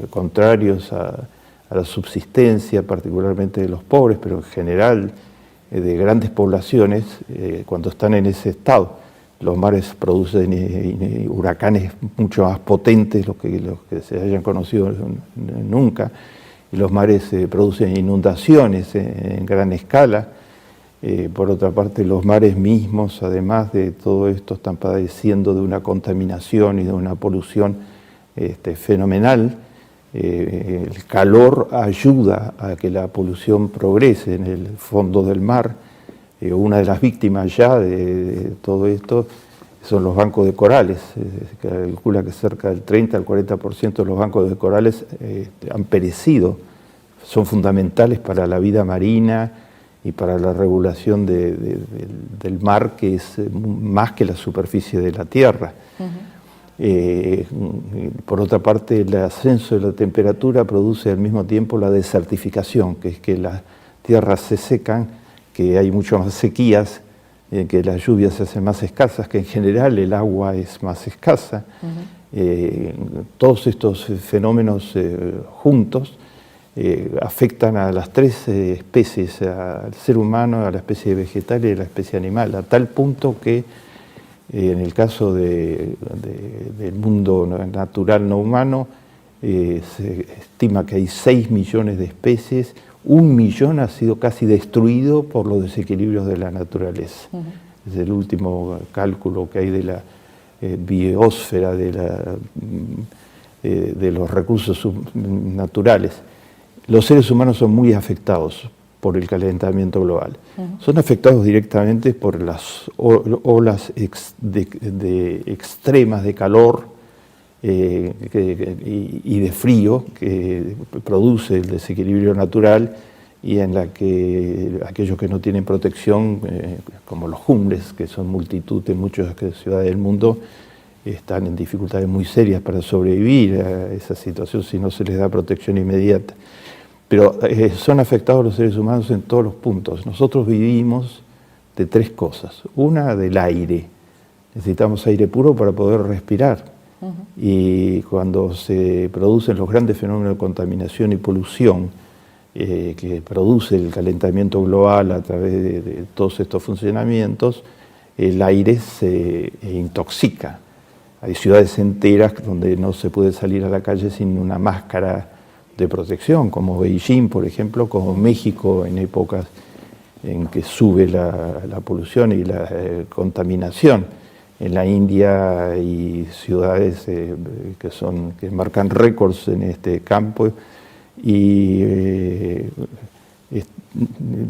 contrarios a la subsistencia, particularmente de los pobres, pero en general de grandes poblaciones, cuando están en ese estado. Los mares producen huracanes mucho más potentes, los que se hayan conocido nunca, y los mares producen inundaciones en gran escala. Por otra parte, los mares mismos, además de todo esto, están padeciendo de una contaminación y de una polución fenomenal. El calor ayuda a que la polución progrese en el fondo del mar. Una de las víctimas ya de todo esto son los bancos de corales. Se calcula que cerca del 30 al 40% de los bancos de corales han perecido. Son fundamentales para la vida marina y para la regulación del mar, que es más que la superficie de la Tierra. Por otra parte, el ascenso de la temperatura produce al mismo tiempo la desertificación, que es que las tierras se secan, que hay mucho más sequías, que las lluvias se hacen más escasas, que en general el agua es más escasa. Todos estos fenómenos juntos afectan a las tres especies, al ser humano, a la especie vegetal y a la especie animal, a tal punto que en el caso del mundo natural no humano, se estima que hay 6 millones de especies. 1 millón ha sido casi destruido por los desequilibrios de la naturaleza. Es el último cálculo que hay de la biosfera, de los recursos naturales. Los seres humanos son muy afectados por el calentamiento global. Son afectados directamente por las olas extremas de calor y de frío que produce el desequilibrio natural, y en la que aquellos que no tienen protección, como los homeless, que son multitud en muchas ciudades del mundo, están en dificultades muy serias para sobrevivir a esa situación si no se les da protección inmediata. Pero son afectados los seres humanos en todos los puntos. Nosotros vivimos de 3 cosas. Una, del aire. Necesitamos aire puro para poder respirar. Y cuando se producen los grandes fenómenos de contaminación y polución que produce el calentamiento global a través de todos estos funcionamientos, el aire se intoxica. Hay ciudades enteras donde no se puede salir a la calle sin una máscara de protección, como Beijing, por ejemplo, como México en épocas en que sube la polución y la contaminación. En la India hay ciudades que marcan récords en este campo, y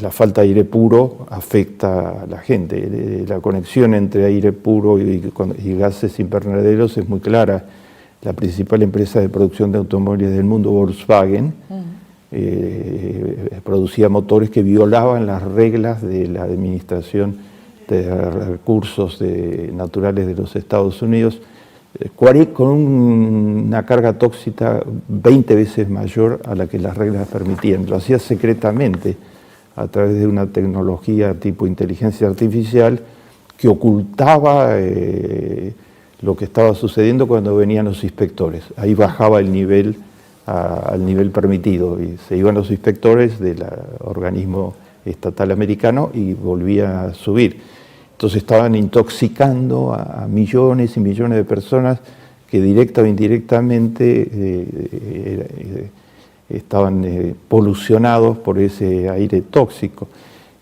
la falta de aire puro afecta a la gente. La conexión entre aire puro y gases invernaderos es muy clara. La principal empresa de producción de automóviles del mundo, Volkswagen, producía motores que violaban las reglas de la Administración de Recursos Naturales de los Estados Unidos, con una carga tóxica 20 veces mayor a la que las reglas permitían. Lo hacía secretamente a través de una tecnología tipo inteligencia artificial que ocultaba lo que estaba sucediendo cuando venían los inspectores. Ahí bajaba el nivel al nivel permitido y se iban los inspectores del organismo estatal americano y volvía a subir. Entonces estaban intoxicando a millones y millones de personas que directa o indirectamente estaban polucionados por ese aire tóxico.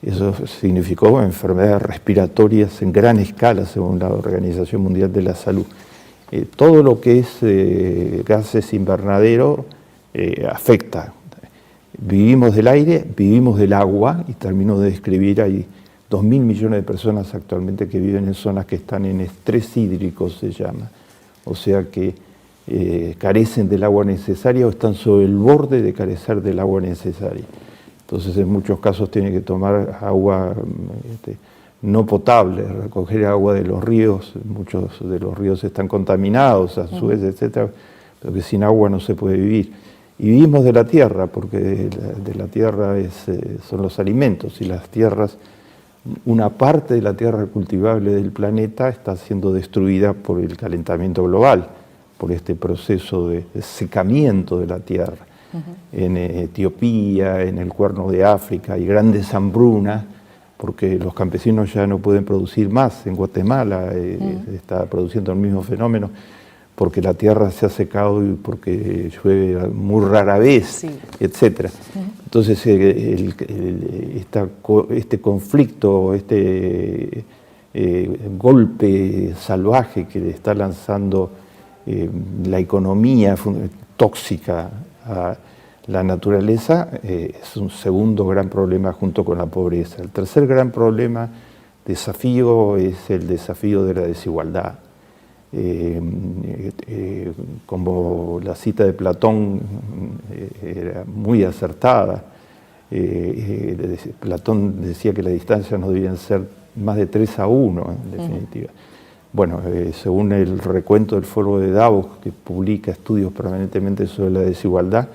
Eso significó enfermedades respiratorias en gran escala, según la Organización Mundial de la Salud. Todo lo que es gases invernadero afecta. Vivimos del aire, vivimos del agua, y termino de describir, hay 2.000 millones de personas actualmente que viven en zonas que están en estrés hídrico, se llama. O sea que carecen del agua necesaria o están sobre el borde de carecer del agua necesaria. Entonces, en muchos casos tienen que tomar agua no potable, recoger agua de los ríos. Muchos de los ríos están contaminados a su vez, etcétera, pero que sin agua no se puede vivir. Y vivimos de la tierra, porque de la tierra son los alimentos, y las tierras, una parte de la tierra cultivable del planeta está siendo destruida por el calentamiento global, por este proceso de secamiento de la tierra. En Etiopía, en el Cuerno de África, hay grandes hambrunas, porque los campesinos ya no pueden producir más. En Guatemala está produciendo el mismo fenómeno, porque la tierra se ha secado y porque llueve muy rara vez, etc. Entonces, este conflicto, este golpe salvaje que le está lanzando la economía tóxica a la naturaleza, es un segundo gran problema junto con la pobreza. El tercer gran problema, desafío, es el desafío de la desigualdad. Como la cita de Platón era muy acertada, Platón decía que las distancias no debían ser más de 3-1, en definitiva. Bueno, según el recuento del Foro de Davos, que publica estudios permanentemente sobre la desigualdad,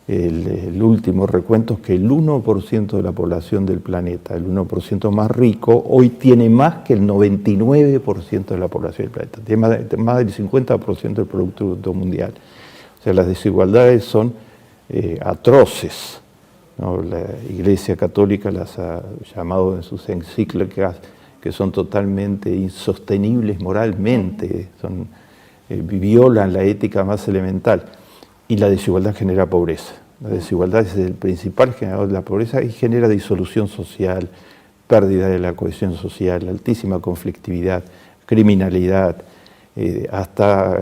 el último recuento es que el 1% de la población del planeta, el 1% más rico, hoy tiene más que el 99% de la población del planeta. Tiene más del 50% del Producto Bruto Mundial. O sea, las desigualdades son atroces, ¿no? La Iglesia Católica las ha llamado en sus encíclicas que son totalmente insostenibles moralmente, violan la ética más elemental. Y la desigualdad genera pobreza. La desigualdad es el principal generador de la pobreza y genera disolución social, pérdida de la cohesión social, altísima conflictividad, criminalidad, hasta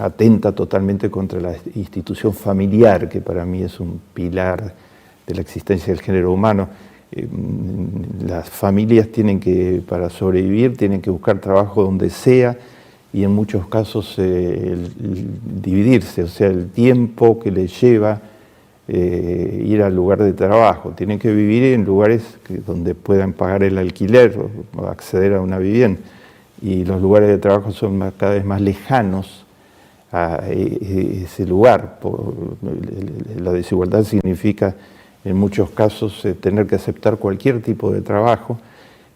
atenta totalmente contra la institución familiar, que para mí es un pilar de la existencia del género humano. Las familias para sobrevivir, tienen que buscar trabajo donde sea, y en muchos casos dividirse, o sea, el tiempo que les lleva ir al lugar de trabajo. Tienen que vivir en lugares donde puedan pagar el alquiler o acceder a una vivienda, y los lugares de trabajo son cada vez más lejanos a ese lugar. La desigualdad significa en muchos casos tener que aceptar cualquier tipo de trabajo,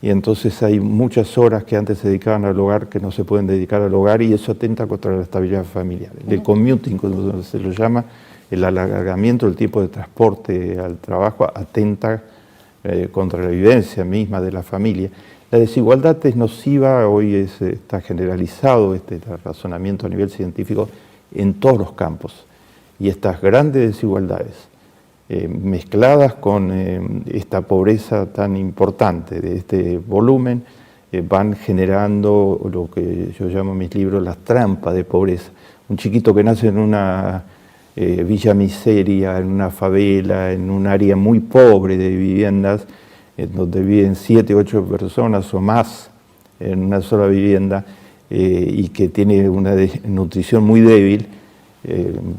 y entonces hay muchas horas que antes se dedicaban al hogar que no se pueden dedicar al hogar, y eso atenta contra la estabilidad familiar. El commuting, como se lo llama, el alargamiento del tiempo de transporte al trabajo, atenta contra la vivencia misma de la familia. La desigualdad es nociva, hoy está generalizado este razonamiento a nivel científico en todos los campos, y estas grandes desigualdades mezcladas con esta pobreza tan importante de este volumen, van generando lo que yo llamo en mis libros las trampas de pobreza. Un chiquito que nace en una villa miseria, en una favela, en un área muy pobre de viviendas, en donde viven 7 u 8 personas o más en una sola vivienda, y que tiene una nutrición muy débil,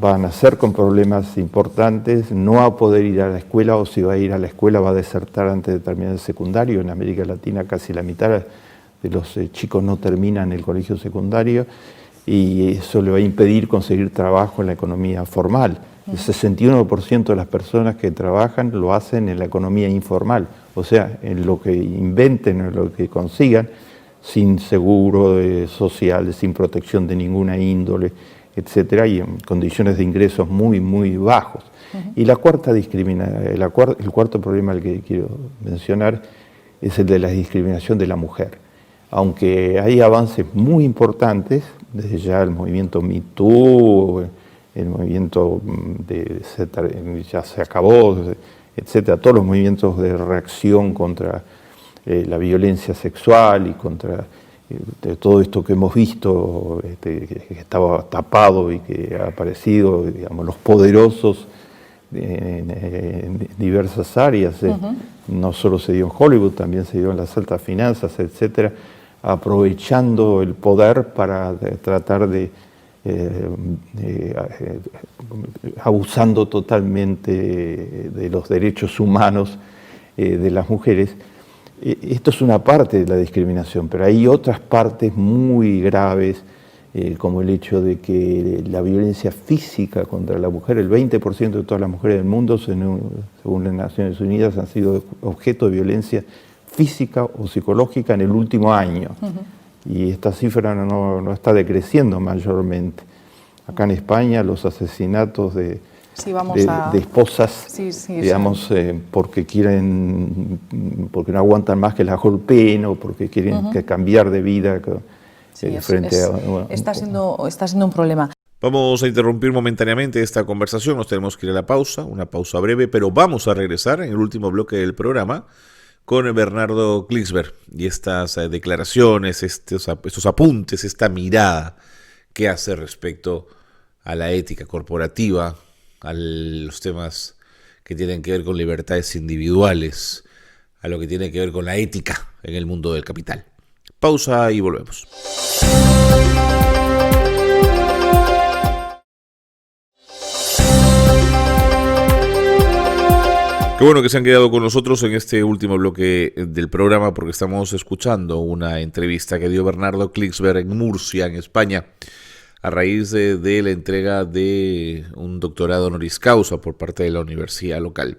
va a nacer con problemas importantes, no va a poder ir a la escuela, o si va a ir a la escuela va a desertar antes de terminar el secundario. En América Latina casi la mitad de los chicos no terminan el colegio secundario, y eso le va a impedir conseguir trabajo en la economía formal. El 61% de las personas que trabajan lo hacen en la economía informal, o sea, en lo que inventen, en lo que consigan, sin seguro social, sin protección de ninguna índole, etcétera, y en condiciones de ingresos muy, muy bajos. Y el cuarto problema al que quiero mencionar es el de la discriminación de la mujer. Aunque hay avances muy importantes, desde ya el movimiento Me Too, el movimiento ya se acabó, etcétera, todos los movimientos de reacción contra la violencia sexual y contra de todo esto que hemos visto, que estaba tapado y que ha aparecido, digamos, los poderosos en diversas áreas. No solo se dio en Hollywood, también se dio en las altas finanzas, etcétera, aprovechando el poder para tratar de abusando totalmente de los derechos humanos de las mujeres. Esto es una parte de la discriminación, pero hay otras partes muy graves, como el hecho de que la violencia física contra la mujer, el 20% de todas las mujeres del mundo, según las Naciones Unidas, han sido objeto de violencia física o psicológica en el último año. Y esta cifra no está decreciendo mayormente. Acá en España los asesinatos de esposas, digamos, porque no aguantan más que la golpeen o porque quieren cambiar de vida está siendo un problema. Vamos a interrumpir momentáneamente esta conversación, nos tenemos que ir a la pausa, una pausa breve, pero vamos a regresar en el último bloque del programa con Bernardo Klicksberg y estas declaraciones, estos apuntes, esta mirada que hace respecto a la ética corporativa, a los temas que tienen que ver con libertades individuales, a lo que tiene que ver con la ética en el mundo del capital. Pausa y volvemos. Qué bueno que se han quedado con nosotros en este último bloque del programa porque estamos escuchando una entrevista que dio Bernardo Klicksberg en Murcia, en España, a raíz de la entrega de un doctorado honoris causa por parte de la universidad local.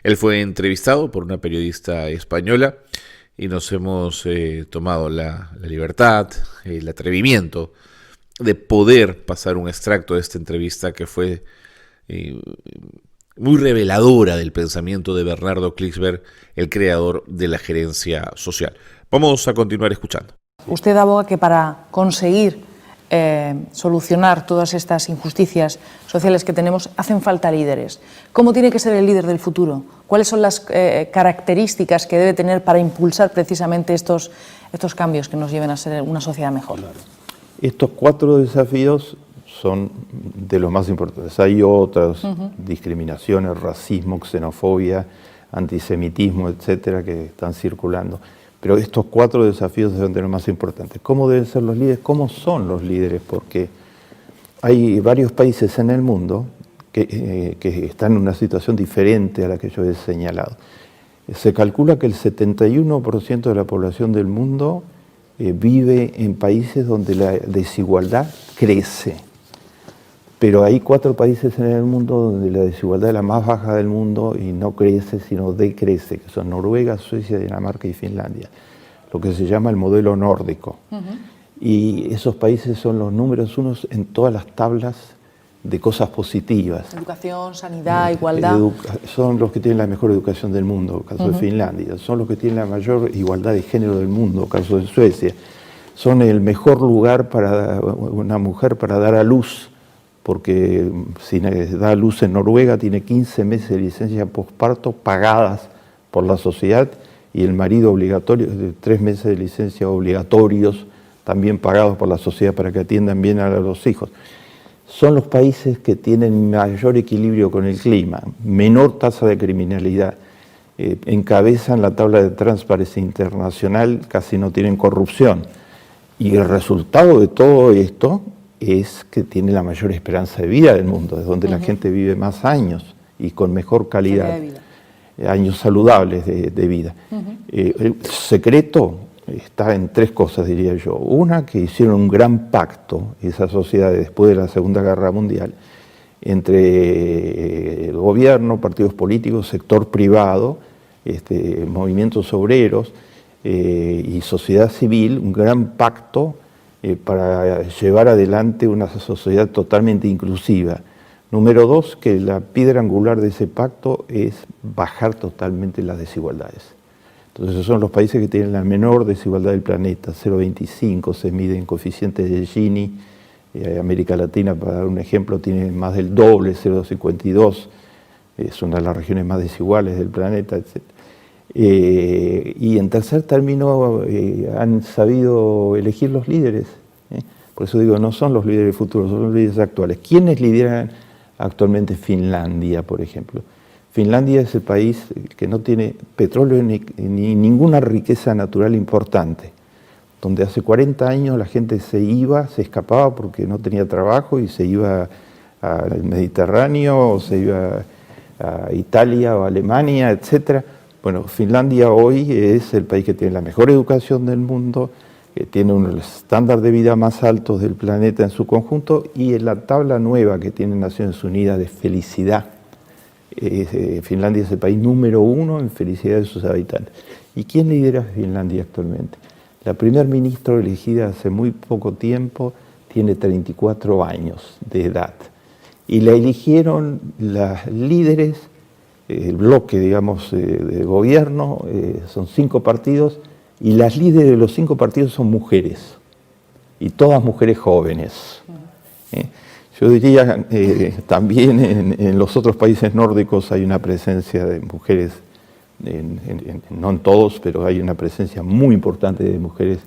Él fue entrevistado por una periodista española y nos hemos tomado la libertad, el atrevimiento de poder pasar un extracto de esta entrevista que fue muy reveladora del pensamiento de Bernardo Klicksberg, el creador de la gerencia social. Vamos a continuar escuchando. Usted aboga que para conseguir solucionar todas estas injusticias sociales que tenemos hacen falta líderes. ¿Cómo tiene que ser el líder del futuro? ¿Cuáles son las características que debe tener para impulsar precisamente estos cambios que nos lleven a ser una sociedad mejor? Claro. Estos 4 desafíos son de los más importantes. Hay otras discriminaciones, racismo, xenofobia, antisemitismo, etcétera, que están circulando. Pero estos 4 desafíos son de los más importantes. ¿Cómo deben ser los líderes? ¿Cómo son los líderes? Porque hay varios países en el mundo que están en una situación diferente a la que yo he señalado. Se calcula que el 71% de la población del mundo vive en países donde la desigualdad crece. Pero hay 4 países en el mundo donde la desigualdad es la más baja del mundo y no crece, sino decrece, que son Noruega, Suecia, Dinamarca y Finlandia, lo que se llama el modelo nórdico. Y esos países son los números 1 en todas las tablas de cosas positivas. Educación, sanidad, igualdad. Son los que tienen la mejor educación del mundo, caso de Finlandia. Son los que tienen la mayor igualdad de género del mundo, caso de Suecia. Son el mejor lugar para una mujer para dar a luz, porque si da a luz en Noruega tiene 15 meses de licencia posparto pagadas por la sociedad y el marido obligatorio, 3 meses de licencia obligatorios también pagados por la sociedad para que atiendan bien a los hijos. Son los países que tienen mayor equilibrio con el clima, menor tasa de criminalidad, encabezan la tabla de Transparencia Internacional, casi no tienen corrupción. Y el resultado de todo esto es que tiene la mayor esperanza de vida del mundo, es donde la gente vive más años y con mejor calidad, años saludables de vida. El secreto está en 3 cosas, diría yo. Una, que hicieron un gran pacto, esas sociedades después de la Segunda Guerra Mundial, entre el gobierno, partidos políticos, sector privado, movimientos obreros y sociedad civil, un gran pacto para llevar adelante una sociedad totalmente inclusiva. Número 2, que la piedra angular de ese pacto es bajar totalmente las desigualdades. Entonces son los países que tienen la menor desigualdad del planeta, 0,25 se mide en coeficientes de Gini. América Latina, para dar un ejemplo, tiene más del doble, 0,52, es una de las regiones más desiguales del planeta, etc. Y en tercer término, han sabido elegir los líderes. Por eso digo, no son los líderes futuros, son los líderes actuales. ¿Quiénes lideran actualmente Finlandia, por ejemplo? Finlandia es el país que no tiene petróleo ni ninguna riqueza natural importante, donde hace 40 años la gente se escapaba porque no tenía trabajo y se iba al Mediterráneo, o se iba a Italia o a Alemania, etc. Bueno, Finlandia hoy es el país que tiene la mejor educación del mundo, que tiene uno de los estándares de vida más altos del planeta en su conjunto, y en la tabla nueva que tiene Naciones Unidas de felicidad, Finlandia es el país número 1 en felicidad de sus habitantes. ¿Y quién lidera Finlandia actualmente? La primer ministra elegida hace muy poco tiempo tiene 34 años de edad. Y la eligieron las líderes, el bloque, digamos, de gobierno, son 5 partidos, y las líderes de los 5 partidos son mujeres, y todas mujeres jóvenes. Yo diría, también en los otros países nórdicos hay una presencia de mujeres, no en todos, pero hay una presencia muy importante de mujeres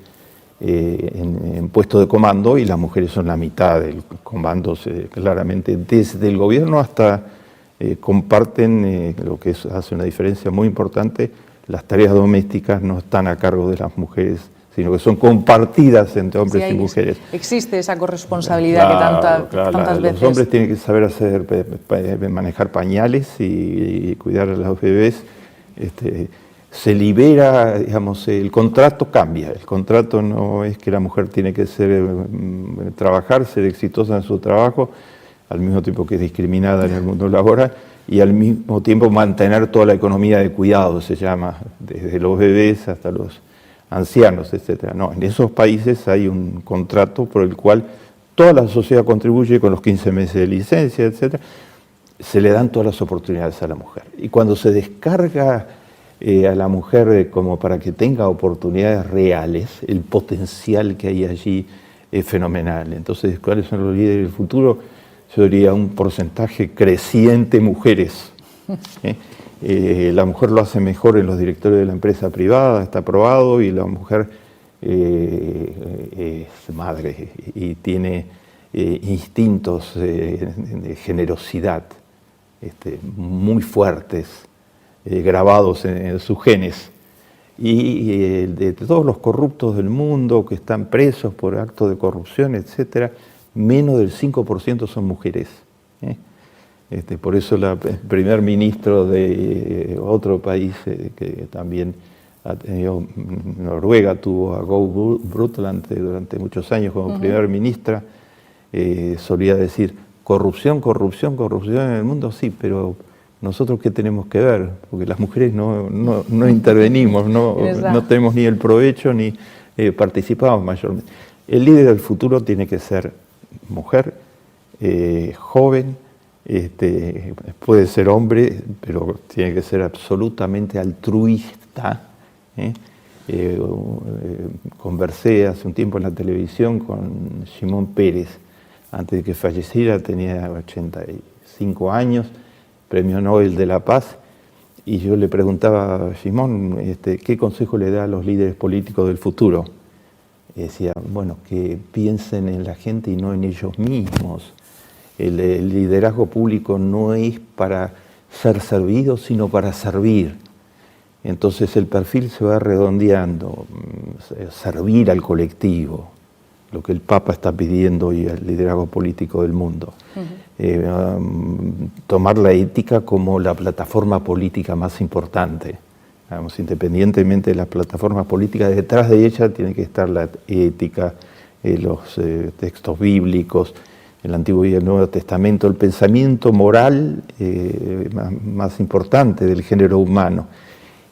en puestos de comando, y las mujeres son la mitad del comando, claramente, desde el gobierno hasta comparten lo que hace una diferencia muy importante. Las tareas domésticas no están a cargo de las mujeres, sino que son compartidas entre hombres y mujeres. Existe esa corresponsabilidad que tantas veces... Los hombres tienen que saber manejar pañales y cuidar a los bebés. Se libera, digamos, el contrato cambia. El contrato no es que la mujer tiene que trabajar, ser exitosa en su trabajo, al mismo tiempo que es discriminada en el mundo laboral, y al mismo tiempo mantener toda la economía de cuidado, se llama, desde los bebés hasta los ancianos, etc. No, en esos países hay un contrato por el cual toda la sociedad contribuye con los 15 meses de licencia, etc. Se le dan todas las oportunidades a la mujer. Y cuando se descarga a la mujer como para que tenga oportunidades reales, el potencial que hay allí es fenomenal. Entonces, ¿cuáles son los líderes del futuro? Yo diría un porcentaje creciente mujeres. La mujer lo hace mejor en los directorios de la empresa privada, está probado, y la mujer es madre y tiene instintos de generosidad muy fuertes, grabados en sus genes. Y de todos los corruptos del mundo que están presos por actos de corrupción, etc., menos del 5% son mujeres. Por eso el primer ministro de otro país que también ha tenido, Noruega, tuvo a Gro Brundtland durante muchos años como primer ministra, solía decir, corrupción, corrupción, corrupción en el mundo, sí, pero nosotros ¿qué tenemos que ver? Porque las mujeres no intervenimos, no tenemos ni el provecho ni participamos mayormente. El líder del futuro tiene que ser mujer, joven, puede ser hombre, pero tiene que ser absolutamente altruista. Conversé hace un tiempo en la televisión con Shimon Peres, antes de que falleciera, tenía 85 años, Premio Nobel de la Paz, y yo le preguntaba a Shimon, ¿qué consejo le da a los líderes políticos del futuro? Y decía, bueno, que piensen en la gente y no en ellos mismos. El liderazgo público no es para ser servido, sino para servir. Entonces el perfil se va redondeando, servir al colectivo, lo que el Papa está pidiendo hoy al liderazgo político del mundo. Tomar la ética como la plataforma política más importante. Independientemente de las plataformas políticas, detrás de ella tiene que estar la ética, los textos bíblicos, el Antiguo y el Nuevo Testamento, el pensamiento moral más importante del género humano,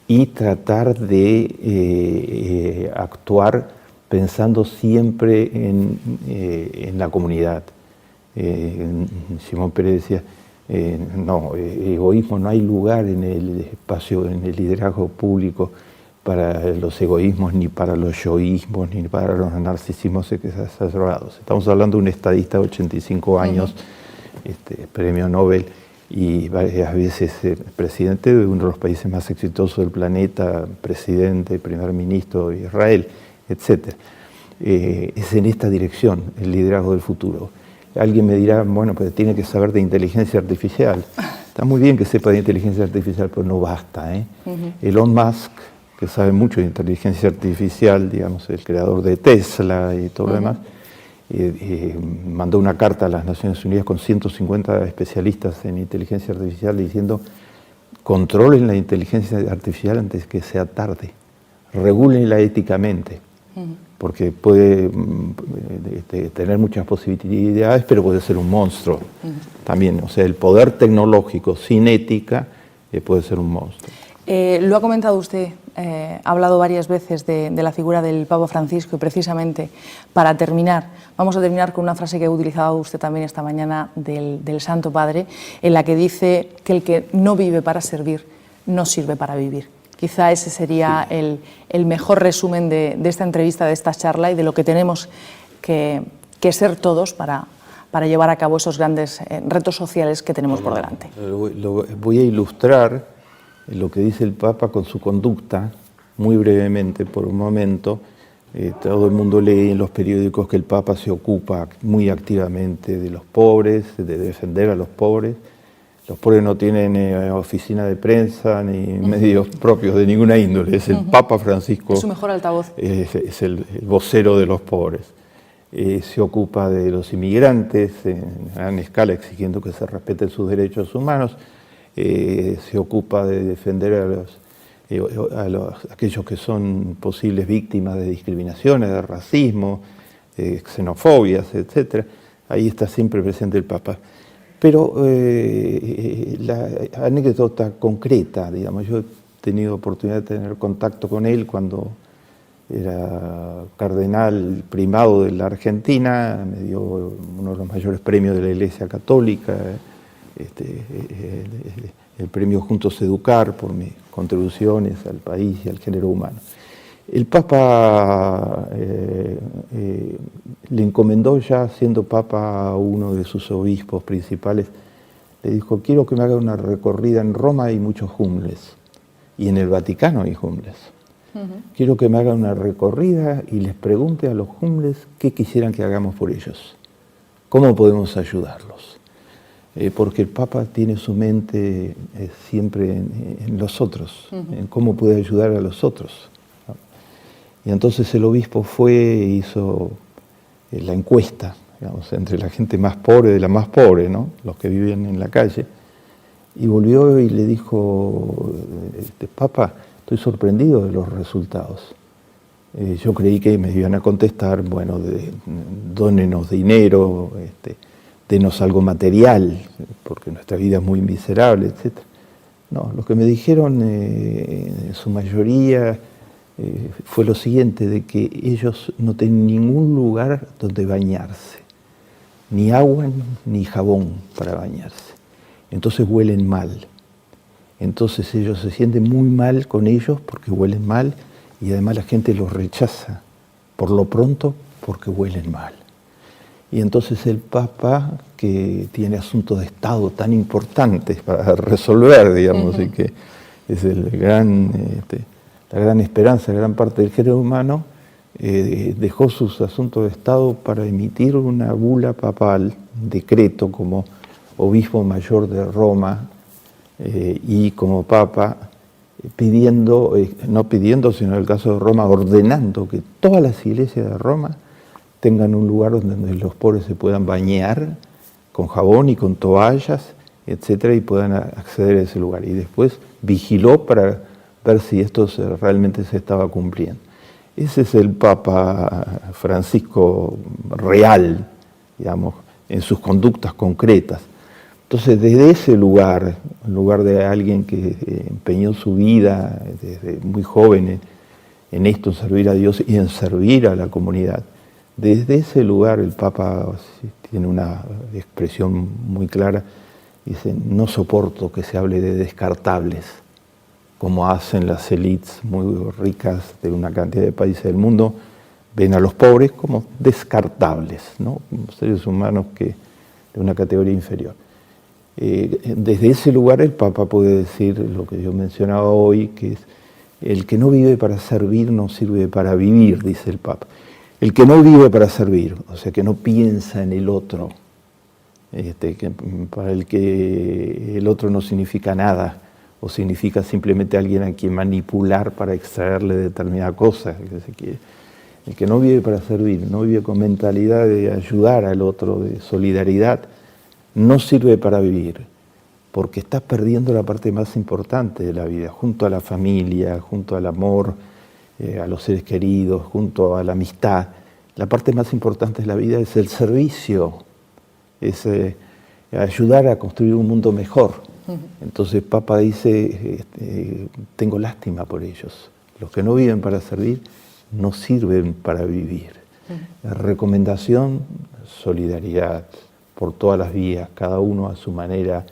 y tratar de actuar pensando siempre en la comunidad. Shimon Peres decía, egoísmo, no hay lugar en el espacio, en el liderazgo público para los egoísmos, ni para los yoísmos, ni para los narcisismos exacerbados. Estamos hablando de un estadista de 85 años, premio Nobel, y varias veces presidente de uno de los países más exitosos del planeta, presidente, primer ministro de Israel, etc. Es en esta dirección el liderazgo del futuro. Alguien me dirá, bueno, pues tiene que saber de inteligencia artificial. Está muy bien que sepa de inteligencia artificial, pero no basta. Elon Musk, que sabe mucho de inteligencia artificial, digamos, el creador de Tesla y todo lo demás, mandó una carta a las Naciones Unidas con 150 especialistas en inteligencia artificial diciendo: controlen la inteligencia artificial antes que sea tarde, regúlenla éticamente, porque puede tener muchas posibilidades, pero puede ser un monstruo también. O sea, el poder tecnológico sin ética puede ser un monstruo. Lo ha comentado usted, ha hablado varias veces de la figura del Papa Francisco, y precisamente para terminar, vamos a terminar con una frase que ha utilizado usted también esta mañana del Santo Padre, en la que dice que el que no vive para servir, no sirve para vivir. Quizá ese sería el mejor resumen de esta entrevista, de esta charla, y de lo que tenemos que ser todos para llevar a cabo esos grandes retos sociales que tenemos por delante. Voy a ilustrar lo que dice el Papa con su conducta, muy brevemente, por un momento. Todo el mundo lee en los periódicos que el Papa se ocupa muy activamente de los pobres, de defender a los pobres. Los pobres no tienen oficina de prensa ni medios propios de ninguna índole. Es el Papa Francisco. Es su mejor altavoz. Es el vocero de los pobres. Se ocupa de los inmigrantes en gran escala, exigiendo que se respeten sus derechos humanos. Se ocupa de defender a aquellos que son posibles víctimas de discriminaciones, de racismo, xenofobias, etc. Ahí está siempre presente el Papa. Pero la anécdota concreta, digamos, yo he tenido oportunidad de tener contacto con él cuando era cardenal primado de la Argentina, me dio uno de los mayores premios de la Iglesia Católica, el premio Juntos Educar, por mis contribuciones al país y al género humano. El Papa le encomendó, ya siendo Papa, a uno de sus obispos principales, le dijo: quiero que me haga una recorrida. En Roma hay muchos homeless, y en el Vaticano hay homeless. Quiero que me haga una recorrida y les pregunte a los homeless qué quisieran que hagamos por ellos, cómo podemos ayudarlos. Porque el Papa tiene su mente siempre en los otros, en cómo puede ayudar a los otros. Y entonces el obispo fue e hizo la encuesta, digamos, entre la gente más pobre de la más pobre, ¿no? Los que viven en la calle, y volvió y le dijo: Papa, estoy sorprendido de los resultados. Yo creí que me iban a contestar, bueno, dónenos dinero, denos algo material, porque nuestra vida es muy miserable, etc. No, lo que me dijeron en su mayoría fue lo siguiente, de que ellos no tienen ningún lugar donde bañarse, ni agua ni jabón para bañarse. Entonces huelen mal. Entonces ellos se sienten muy mal con ellos porque huelen mal, y además la gente los rechaza, por lo pronto porque huelen mal. Y entonces el Papa, que tiene asuntos de Estado tan importantes para resolver, digamos, y que es la gran esperanza de gran parte del género humano, dejó sus asuntos de Estado para emitir una bula papal, decreto como obispo mayor de Roma y como Papa, no pidiendo, sino en el caso de Roma, ordenando que todas las iglesias de Roma tengan un lugar donde los pobres se puedan bañar con jabón y con toallas, etcétera, y puedan acceder a ese lugar. Y después vigiló para ver si esto realmente se estaba cumpliendo. Ese es el Papa Francisco real, digamos, en sus conductas concretas. Entonces, desde ese lugar, el lugar de alguien que empeñó su vida desde muy joven en esto, en servir a Dios y en servir a la comunidad, desde ese lugar el Papa tiene una expresión muy clara, dice: no soporto que se hable de descartables, como hacen las élites muy ricas de una cantidad de países del mundo, ven a los pobres como descartables, ¿no? Como seres humanos de una categoría inferior. Desde ese lugar el Papa puede decir lo que yo mencionaba hoy, que es: el que no vive para servir no sirve para vivir, dice el Papa. El que no vive para servir, o sea, que no piensa en el otro, para el que el otro no significa nada, o significa simplemente alguien a quien manipular para extraerle determinada cosa. El que no vive para servir, no vive con mentalidad de ayudar al otro, de solidaridad, no sirve para vivir, porque estás perdiendo la parte más importante de la vida, junto a la familia, junto al amor, a los seres queridos, junto a la amistad. La parte más importante de la vida es el servicio, es ayudar a construir un mundo mejor. Entonces el Papa dice, tengo lástima por ellos. Los que no viven para servir no sirven para vivir. La recomendación: solidaridad por todas las vías, cada uno a su manera,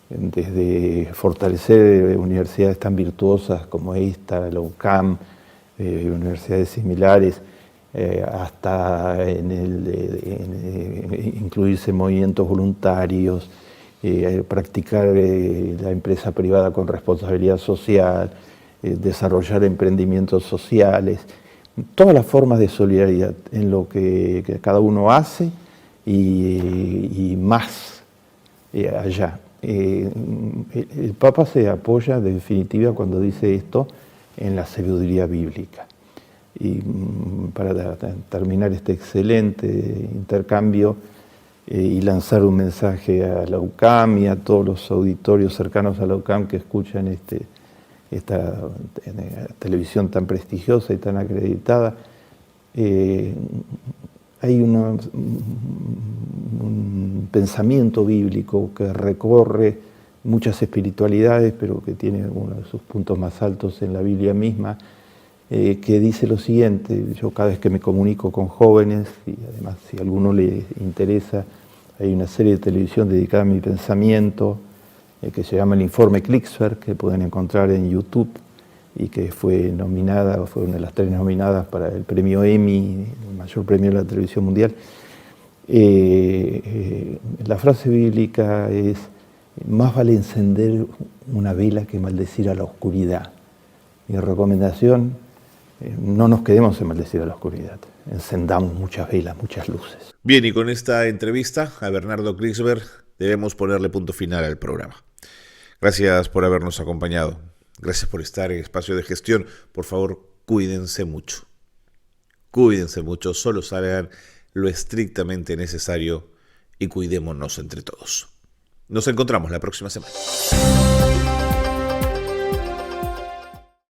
desde fortalecer universidades tan virtuosas como esta, la UCAM, universidades similares, hasta incluirse en movimientos voluntarios, practicar la empresa privada con responsabilidad social, desarrollar emprendimientos sociales, todas las formas de solidaridad en lo que cada uno hace y más allá. El Papa se apoya, de definitiva, cuando dice esto, en la sabiduría bíblica. Y para terminar este excelente intercambio y lanzar un mensaje a la UCAM y a todos los auditorios cercanos a la UCAM que escuchan esta televisión tan prestigiosa y tan acreditada, hay un pensamiento bíblico que recorre muchas espiritualidades, pero que tiene uno de sus puntos más altos en la Biblia misma, que dice lo siguiente. Yo cada vez que me comunico con jóvenes, y además si a alguno le interesa, hay una serie de televisión dedicada a mi pensamiento, que se llama El Informe Klicksberg, que pueden encontrar en YouTube, y que fue una de las 3 nominadas para el premio Emmy, el mayor premio de la televisión mundial. La frase bíblica es: más vale encender una vela que maldecir a la oscuridad. Mi recomendación: no nos quedemos en maldecir a la oscuridad, encendamos muchas velas, muchas luces. Bien, y con esta entrevista a Bernardo Klicksberg debemos ponerle punto final al programa. Gracias por habernos acompañado. Gracias por estar en Espacio de Gestión. Por favor, cuídense mucho. Cuídense mucho, solo salgan lo estrictamente necesario y cuidémonos entre todos. Nos encontramos la próxima semana.